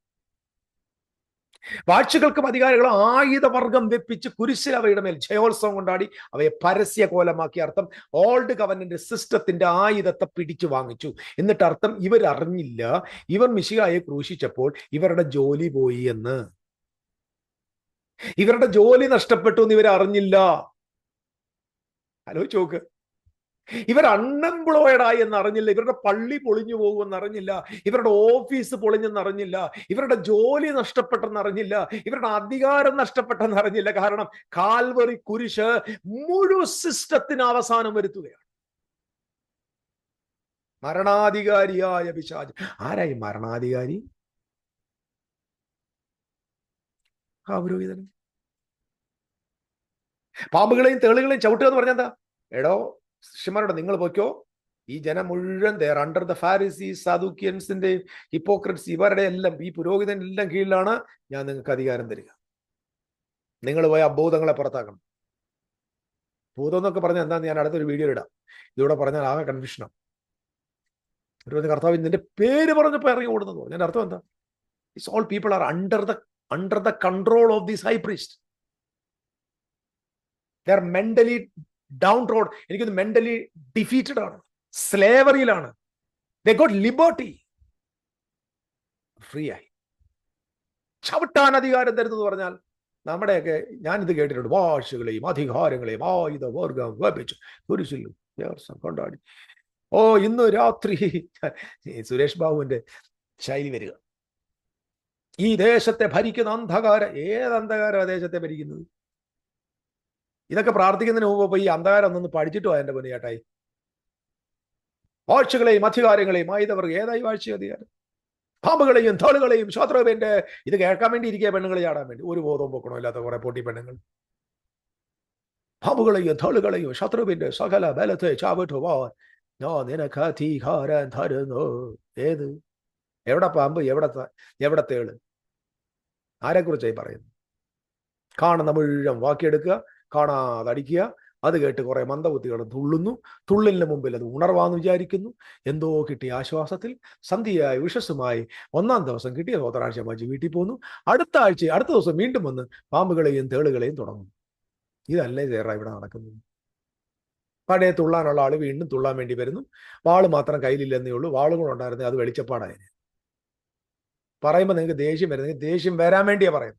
വാഴ്ചകൾക്കും അധികാരികളും ആയുധവർഗം വെപ്പിച്ച് കുരിശിൽ അവയുടെ മേൽ ജയോത്സവം കൊണ്ടാടി അവയെ പരസ്യ കോലമാക്കി. അർത്ഥം ഓൾഡ് കവനന്റ് സിസ്റ്റത്തിന്റെ ആയുധത്തെ പിടിച്ചു വാങ്ങിച്ചു. എന്നിട്ട് അർത്ഥം ഇവരറിഞ്ഞില്ല ഇവർ മിശിഹായെ ക്രൂശിച്ചപ്പോൾ ഇവരുടെ ജോലി പോയി എന്ന്. ഇവരുടെ ജോലി നഷ്ടപ്പെട്ടു എന്ന് ഇവരറിഞ്ഞില്ല. ആലോചിച്ച് നോക്ക്. ഇവർ അൺഎംപ്ലോയിഡ് ആയി എന്നറിഞ്ഞില്ല. ഇവരുടെ പള്ളി പൊളിഞ്ഞു പോകുമെന്ന് അറിഞ്ഞില്ല. ഇവരുടെ ഓഫീസ് പൊളിഞ്ഞെന്ന് അറിഞ്ഞില്ല. ഇവരുടെ ജോലി നഷ്ടപ്പെട്ടെന്ന് അറിഞ്ഞില്ല. ഇവരുടെ അധികാരം നഷ്ടപ്പെട്ടെന്ന് അറിഞ്ഞില്ല. കാരണം കാൽവറി കുരിശ് മുഴുവൻ സിസ്റ്റത്തിന് അവസാനം വരുത്തുകയാണ്. മരണാധികാരിയായ പിശാച്. ആരായി മരണാധികാരി? പുരോഹിതൻ. പാമ്പുകളെയും തേളുകളെയും ചവിട്ടുക എന്ന് പറഞ്ഞാൽ എന്താ? എടോ ശിഷ്യന്മാരോട് നിങ്ങൾ പോയിക്കോ, ഈ ജനം മുഴുവൻ ദേ അണ്ടർ ദ ഫാരിസീസ്, സാദുക്യൻസിന്റെ, ഹിപ്പോക്രറ്റ്സ്, ഇവരുടെ എല്ലാം, ഈ പുരോഹിതന്റെ എല്ലാം കീഴിലാണ് ഞാൻ നിങ്ങൾക്ക് അധികാരം തരിക. നിങ്ങൾ പോയി അഭൂതങ്ങളെ പുറത്താക്കണം. ഭൂതം എന്നൊക്കെ പറഞ്ഞാൽ എന്താന്ന് ഞാൻ അടുത്തൊരു വീഡിയോ ഇടാം. ഇതിലൂടെ പറഞ്ഞാൽ ആകെ കൺഫ്യൂഷനാണ്. ഒരു കർത്താവ് നിന്റെ പേര് പറഞ്ഞപ്പോ ഇറങ്ങി ഓടുന്നത്. ഞാൻ അർത്ഥം എന്താ? It's all people are under the control of this high priest. They are mentally downtrodden. എനിക്കൊന്ന് മെന്റലി ഡിഫീറ്റഡ് ആണ്, സ്ലേവറിയിലാണ്. They got liberty. ഫ്രീ ആയി ചവിട്ടാൻ അധികാരം തരുന്നത് പറഞ്ഞാൽ നമ്മുടെയൊക്കെ, ഞാനിത് കേട്ടിട്ടുണ്ട്, വാഴ്ചകളെയും അധികാരങ്ങളെയും ആയുധവർഗം വെപ്പിച്ചു കുരിശിൽ കൊണ്ടാടി. ഓ ഇന്ന് രാത്രി സുരേഷ് ബാബുവിന്റെ ശൈലി വരിക. ഈ ദേശത്തെ ഭരിക്കുന്ന അന്ധകാരം. ഏത് അന്ധകാരം ദേശത്തെ ഭരിക്കുന്നത്? ഇതൊക്കെ പ്രാർത്ഥിക്കുന്നതിന് മുമ്പ് ഈ അന്ധകാരം ഒന്നൊന്ന് പഠിച്ചിട്ടോ എന്റെ പൊന്നു ചേട്ടായി. വാഴ്ചകളെയും അധികാരങ്ങളെയും ആയതവർ ഏതായി വാഴ്ച അധികാരം? പാമ്പുകളെയും തോളുകളെയും ശത്രുവിന്റെ ഇത് കേൾക്കാൻ വേണ്ടി ഇരിക്കുക പെണ്ണുങ്ങൾ ചാടാൻ വേണ്ടി. ഒരു ബോധവും പൊക്കണോ ഇല്ലാത്ത കുറെ പൊട്ടി പെണ്ണുങ്ങൾ. പാമ്പുകളെയും തോളുകളെയും ശത്രുവിന്റെ സകല ബലത്തെ ചാവിട്ടുവാൻ ഞാൻ നിനക്ക് അധികാരം തരുന്നു. ഏത്? എവിടെ പാമ്പ്? എവിടെ തേള്? ആരെക്കുറിച്ചായി പറയുന്നു? കാണുന്ന മുഴുവൻ വാക്കിയെടുക്കുക, കാണാതടിക്കുക. അത് കേട്ട് കുറെ മന്ദബുദ്ധികൾ തുള്ളുന്നു. തുള്ളിന് മുമ്പിൽ അത് ഉണർവാന്ന് വിചാരിക്കുന്നു. എന്തോ കിട്ടിയ ആശ്വാസത്തിൽ സന്ധ്യയായി വിഷസ്സുമായി 1-ാം ദിവസം കിട്ടിയ സ്വതരാഴ്ച മാറ്റി വീട്ടിൽ പോന്നു. അടുത്ത ദിവസം വീണ്ടും വന്ന് പാമ്പുകളെയും തേളുകളെയും തുടങ്ങും. ഇതല്ലേ ചേറ ഇവിടെ നടക്കുന്നത്? പഴയ തുള്ളാനുള്ള ആള് വീണ്ടും തുള്ളാൻ വേണ്ടി വരുന്നു. വാള് മാത്രം കയ്യിലില്ലെന്നേ ഉള്ളൂ. വാളും കൂടെ ഉണ്ടായിരുന്നേ അത് വെളിച്ചപ്പാടായതിന്. പറയുമ്പോൾ നിങ്ങൾക്ക് ദേഷ്യം വരുന്നത്, ദേഷ്യം വരാൻ വേണ്ടിയാ പറയുന്നത്.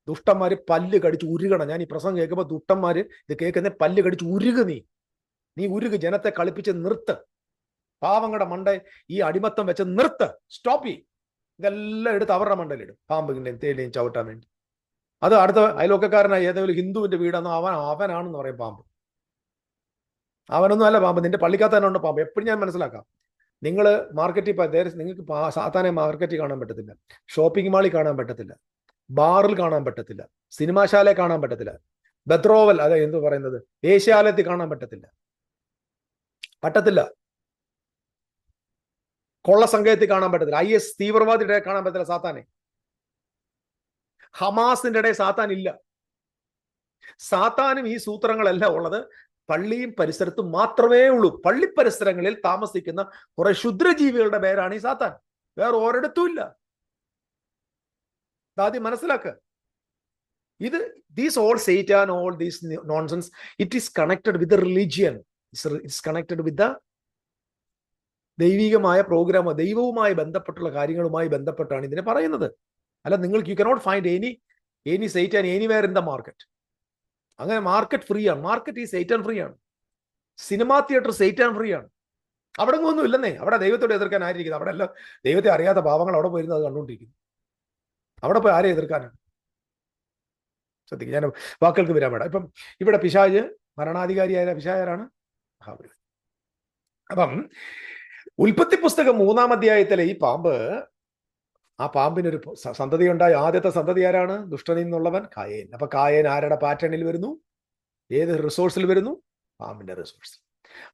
ദുഷ്ടന്മാര് പല്ല് കടിച്ച് ഉരുകണം. ഞാൻ ഈ പ്രസംഗം കേൾക്കുമ്പോൾ ദുഷ്ടന്മാര് ഇത് കേൾക്കുന്ന പല്ല് കടിച്ച് ഉരുകു. നീ ഉരുക്. ജനത്തെ കളിപ്പിച്ച് നിർത്ത്. പാവങ്ങളുടെ മണ്ട ഈ അടിമത്തം വെച്ച് നിർത്ത്. സ്റ്റോപ്പ് ചെയ്യും. ഇതെല്ലാം എടുത്ത് അവരുടെ മണ്ടയിലിടും, പാമ്പിന്റെയും തേലിനെയും ചവിട്ടാൻ വേണ്ടി. അത് അടുത്ത അയൽവക്കക്കാരനായി ഏതെങ്കിലും ഹിന്ദുവിന്റെ വീടാണെന്നോ അവനാണെന്ന് പറയും പാമ്പ്. അവനൊന്നും അല്ല പാമ്പ്, നിന്റെ പള്ളിക്കകത്ത് തന്നെ ഉണ്ട് പാമ്പ്. എപ്പോഴും ഞാൻ മനസ്സിലാക്കാം. നിങ്ങൾ മാർക്കറ്റിൽ നിങ്ങൾക്ക് സാത്താനെ മാർക്കറ്റിൽ കാണാൻ പറ്റത്തില്ല, ഷോപ്പിംഗ് മാളിൽ കാണാൻ പറ്റത്തില്ല, ബാറിൽ കാണാൻ പറ്റത്തില്ല, സിനിമാശാലയിൽ കാണാൻ പറ്റത്തില്ല, ബദ്രോവൽ അതെ എന്ത് പറയുന്നത് വേശ്യാലയത്തിൽ കാണാൻ പറ്റത്തില്ല. കൊള്ള സംഘത്തിൽ കാണാൻ പറ്റത്തില്ല. IS തീവ്രവാദിയുടെ കാണാൻ പറ്റത്തില്ല സാത്താനെ. ഹമാസിന്റെ ഇടയിൽ സാത്താൻ ഇല്ല. സാത്താനും ഈ സൂത്രങ്ങളെല്ലാം ഉള്ളത് പള്ളിയും പരിസരത്തും മാത്രമേ ഉള്ളൂ. പള്ളി പരിസരങ്ങളിൽ താമസിക്കുന്ന കുറെ ക്ഷുദ്രജീവികളുടെ പേരാണ് ഈ സാത്താൻ. വേറെ ഒരിടത്തും ഇല്ല. ആദ്യം മനസ്സിലാക്കുക. All Satan, all these nonsense, it is connected with the religion. It's connected with the ദൈവികമായ പ്രോഗ്രാം. ദൈവവുമായി ബന്ധപ്പെട്ടുള്ള കാര്യങ്ങളുമായി ബന്ധപ്പെട്ടാണ് ഇതിനെ പറയുന്നത്. അല്ല നിങ്ങൾക്ക് you cannot find any Satan anywhere in the market. അങ്ങനെ മാർക്കറ്റ് ഫ്രീ ആണ്. മാർക്കറ്റ് ഈ സേറ്റാൻ ഫ്രീ ആണ്. സിനിമാ തിയേറ്റർ സേറ്റാൻ ഫ്രീ ആണ്. അവിടെ ഒന്നും ഇല്ലെന്നേ. അവിടെ ദൈവത്തോട് എതിർക്കാൻ ആയിരിക്കുന്നത്. അവിടെ എല്ലാം ദൈവത്തെ അറിയാത്ത പാവങ്ങൾ അവിടെ പോയിരുന്നത് അത് കണ്ടുകൊണ്ടിരിക്കുന്നു. അവിടെ പോയി ആരെ എതിർക്കാനാണ്? ശ്രദ്ധിക്കുക, ഞാൻ വാക്കുകൾക്ക് വരാൻ വേണ്ട. ഇപ്പം ഇവിടെ പിശാച് ഭരണാധികാരിയായ പിശാചാരാണ് മഹാബലി. അപ്പം ഉൽപ്പത്തി പുസ്തകം 3-ാം അധ്യായത്തിലെ ഈ പാമ്പ്, ആ പാമ്പിനൊരു സന്തതി ഉണ്ടായി. ആദ്യത്തെ സന്തതി ആരാണ്? ദുഷ്ടനിൽ നിന്നുള്ളവൻ കായേൻ. അപ്പൊ കായേൻ ആരുടെ പാറ്റേണിൽ വരുന്നു? ഏത് റിസോഴ്സിൽ വരുന്നു? പാമ്പിന്റെ റിസോഴ്സിൽ.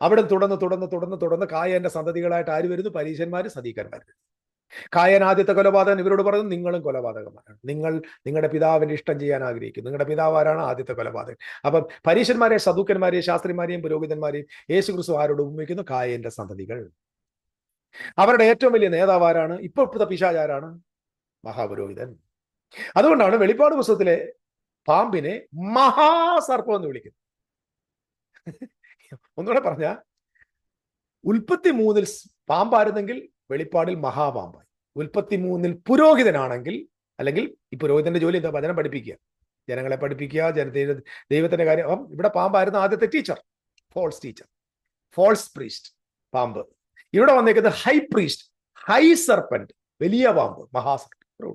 അവിടെ തുടർന്ന് കായേന്റെ സന്തതികളായിട്ട് ആര് വരുന്നു? പരീശന്മാര്, സദീക്കന്മാർ. കായൻ ആദ്യത്തെ കൊലപാതകൻ ഇവരോട് പറഞ്ഞു, നിങ്ങളും കൊലപാതകന്മാരാണ്. നിങ്ങളുടെ പിതാവിന്റെ ഇഷ്ടം ചെയ്യാൻ ആഗ്രഹിക്കുന്നു. നിങ്ങളുടെ പിതാവ് ആരാണ്? ആദ്യത്തെ കൊലപാതകൻ. അപ്പം പരീശന്മാരെ, സദൂക്കന്മാരെയും ശാസ്ത്രിമാരെയും പുരോഹിതന്മാരെയും യേശുക്രിസ്തു ആരോട് ഉപമിക്കുന്നു? കായന്റെ സന്തതികൾ. അവരുടെ ഏറ്റവും വലിയ നേതാവ് ആരാണ്? ഇപ്പോഴത്തെ പിശാചാരാണ്? മഹാപുരോഹിതൻ. അതുകൊണ്ടാണ് വെളിപ്പാട് പുസ്തകത്തിലെ പാമ്പിനെ മഹാസർപ്പം എന്ന് വിളിക്കുന്നത്. ഒന്നുകൂടെ പറഞ്ഞ, ഉൽപ്പത്തി 3-ൽ പാമ്പായിരുന്നെങ്കിൽ വെളിപ്പാടിൽ മഹാപാമ്പായി. ഉൽപ്പത്തി 3-ൽ പുരോഹിതനാണെങ്കിൽ, അല്ലെങ്കിൽ ഈ പുരോഹിതന്റെ ജോലി എന്താ? വചനം പഠിപ്പിക്കുക, ജനങ്ങളെ പഠിപ്പിക്കുക, ദൈവത്തിന്റെ കാര്യം. അപ്പം ഇവിടെ പാമ്പായിരുന്നു ആദ്യത്തെ teacher, false teacher, false priest പാമ്പ്. ഇവിടെ വന്നേക്കുന്നത് ഹൈ പ്രീസ്റ്റ്, ഹൈ സർപ്പന്റ്, വലിയ പാമ്പ്, മഹാസർപ്പം.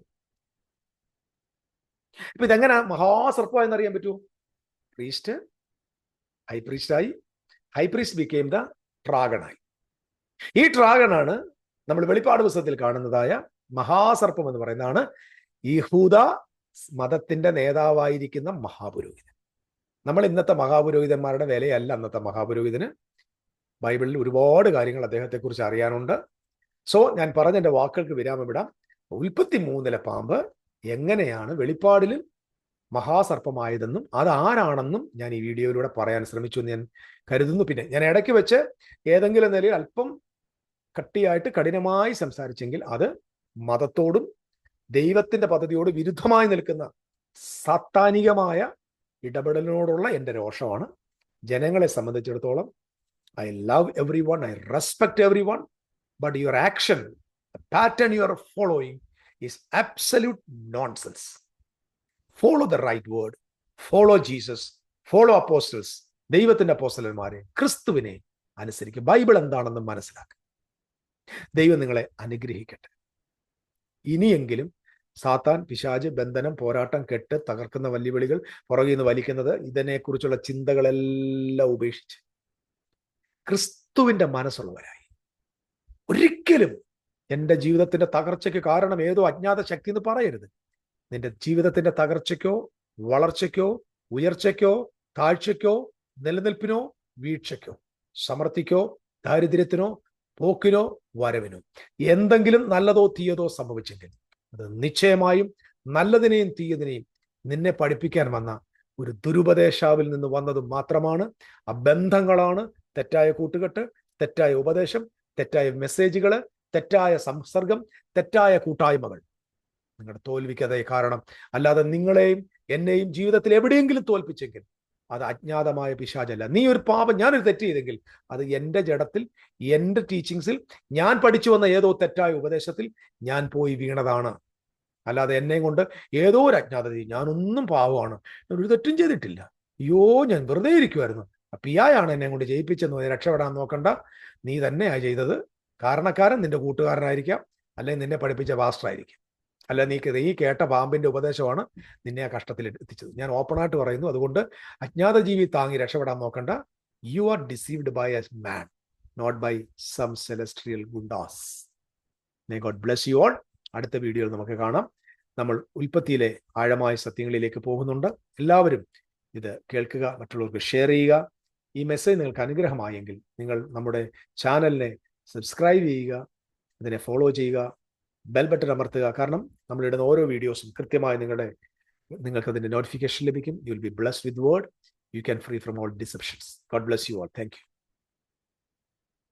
ഇപ്പൊ ഇതെങ്ങനെ മഹാസർപ്പം എന്നറിയാൻ പറ്റൂ? പ്രീസ്റ്റ് ഹൈ പ്രീസ്റ്റായി, ഹൈ പ്രീസ്റ്റ് ബിക്കെയിം ദ ഡ്രാഗണായി. ഈ ഡ്രാഗണാണ് നമ്മൾ വെളിപ്പാട് പുസ്തകത്തിൽ കാണുന്നതായ മഹാസർപ്പം എന്ന് പറയുന്നതാണ് യഹൂദ മതത്തിന്റെ നേതാവായിരിക്കുന്ന മഹാപുരോഹിതൻ. നമ്മൾ ഇന്നത്തെ മഹാപുരോഹിതന്മാരുടെ വിലയല്ല അന്നത്തെ മഹാപുരോഹിതന്. ബൈബിളിൽ ഒരുപാട് കാര്യങ്ങൾ അദ്ദേഹത്തെക്കുറിച്ച് അറിയാനുണ്ട്. സോ ഞാൻ പറഞ്ഞ എൻ്റെ വാക്കുകൾക്ക് വിരാമം ഇടാം. ഉൽപ്പത്തി 3-ലെ പാമ്പ് എങ്ങനെയാണ് വെളിപ്പാടിൽ മഹാസർപ്പമായതെന്നും അതാരാണെന്നും ഞാൻ ഈ വീഡിയോയിലൂടെ പറയാൻ ശ്രമിച്ചു എന്ന് ഞാൻ കരുതുന്നു. പിന്നെ ഞാൻ ഇടയ്ക്ക് വെച്ച് ഏതെങ്കിലും നിലയിൽ അല്പം കട്ടിയായിട്ട് കഠിനമായി സംസാരിച്ചെങ്കിൽ അത് മതത്തോടും ദൈവത്തിന്റെ പദ്ധതിയോട് വിരുദ്ധമായി നിൽക്കുന്ന സാത്താനികമായ ഇടപെടലിനോടുള്ള എൻ്റെ രോഷമാണ്. ജനങ്ങളെ സംബന്ധിച്ചിടത്തോളം I love everyone, I respect everyone, but your action, the pattern you are following is absolute nonsense. Follow the right word, follow Jesus, follow apostles, ദൈവത്തിന്റെ അപ്പോസ്തലന്മാരെ, ക്രിസ്തുവിനെ അനുസരിക്കുക. ബൈബിൾ എന്താണെന്ന് മനസ്സിലാക്കുക. ദൈവം നിങ്ങളെ അനുഗ്രഹിക്കട്ടെ. ഇനിയെങ്കിലും സാത്താൻ, പിശാച്, ബന്ധനം, പോരാട്ടം, കെട്ട്, തകർക്കുന്ന വെല്ലുവിളികൾ, പുറകിൽ നിന്ന് വലിക്കുന്നത്, ഇതിനെക്കുറിച്ചുള്ള ചിന്തകളെല്ലാം ഉപേക്ഷിച്ച് ക്രിസ്തുവിന്റെ മനസ്സുള്ളവരായി. ഒരിക്കലും എൻ്റെ ജീവിതത്തിന്റെ തകർച്ചയ്ക്ക് കാരണം ഏതോ അജ്ഞാത ശക്തി എന്ന് പറയരുത്. നിന്റെ ജീവിതത്തിന്റെ തകർച്ചയ്ക്കോ വളർച്ചയ്ക്കോ ഉയർച്ചയ്ക്കോ താഴ്ചയ്ക്കോ നിലനിൽപ്പിനോ വീഴ്ചയ്ക്കോ സമൃദ്ധിക്കോ ദാരിദ്ര്യത്തിനോ പോക്കിനോ വരവിനോ എന്തെങ്കിലും നല്ലതോ തീയതോ സംഭവിച്ചെങ്കിൽ അത് നിശ്ചയമായും നല്ലതിനെയും തീയതിനെയും നിന്നെ പഠിപ്പിക്കാൻ വന്ന ഒരു ദുരുപദേശാവിൽ നിന്ന് വന്നത് മാത്രമാണ്. ആ ബന്ധങ്ങളാണ് തെറ്റായ കൂട്ടുകെട്ട്, തെറ്റായ ഉപദേശം, തെറ്റായ മെസ്സേജുകൾ, തെറ്റായ സംസർഗം, തെറ്റായ കൂട്ടായ്മകൾ നിങ്ങളുടെ തോൽവിക്കതേ കാരണം. അല്ലാതെ നിങ്ങളെയും എന്നെയും ജീവിതത്തിൽ എവിടെയെങ്കിലും തോൽപ്പിച്ചെങ്കിൽ അത് അജ്ഞാതമായ പിശാചല്ല. നീ ഒരു പാപം, ഞാനൊരു തെറ്റ് ചെയ്തെങ്കിൽ അത് എൻ്റെ ജഡത്തിൽ, എൻ്റെ ടീച്ചിങ്സിൽ, ഞാൻ പഠിച്ചു വന്ന ഏതോ തെറ്റായ ഉപദേശത്തിൽ ഞാൻ പോയി വീണതാണ്. അല്ലാതെ എന്നെ കൊണ്ട് ഏതോ ഒരു അജ്ഞാതത, ഞാനൊന്നും പാവമാണ്, ഒരു തെറ്റും ചെയ്തിട്ടില്ല, അയ്യോ ഞാൻ വെറുതെ ഇരിക്കുമായിരുന്നു, പിയായാണ് എന്നെ കൊണ്ട് ജയിപ്പിച്ചെന്ന് രക്ഷപ്പെടാൻ നോക്കണ്ട. നീ തന്നെയാ ചെയ്തത്. കാരണക്കാരൻ നിന്റെ കൂട്ടുകാരനായിരിക്കാം, അല്ലെങ്കിൽ നിന്നെ പഠിപ്പിച്ച പാസ്റ്ററായിരിക്കും, അല്ല നീ കേട്ട പാമ്പിന്റെ ഉപദേശമാണ് നിന്നെ ആ കഷ്ടത്തിൽ എത്തിച്ചത്. ഞാൻ ഓപ്പണായിട്ട് പറയുന്നു. അതുകൊണ്ട് അജ്ഞാത ജീവി താങ്ങി രക്ഷപ്പെടാൻ നോക്കണ്ട. You are deceived by a man, not by some celestial goondas. May God bless you all. അടുത്ത വീഡിയോയിൽ നമുക്ക് കാണാം. നമ്മൾ ഉൽപ്പത്തിയിലെ ആഴമായ സത്യങ്ങളിലേക്ക് പോകുന്നുണ്ട്. എല്ലാവരും ഇത് കേൾക്കുക, മറ്റുള്ളവർക്ക് ഷെയർ ചെയ്യുക. ഈ മെസ്സേജ് നിങ്ങൾക്ക് അനുഗ്രഹമായെങ്കിൽ നിങ്ങൾ നമ്മുടെ ചാനലിനെ സബ്സ്ക്രൈബ് ചെയ്യുക, അതിനെ ഫോളോ ചെയ്യുക, ബെൽ ബട്ടൺ അമർത്തുക. കാരണം നമ്മളിടുന്ന ഓരോ വീഡിയോസും കൃത്യമായി നിങ്ങൾക്ക് അതിന്റെ നോട്ടിഫിക്കേഷൻ ലഭിക്കും. You will be blessed with word. You can free from all deceptions. God bless you all. Thank U.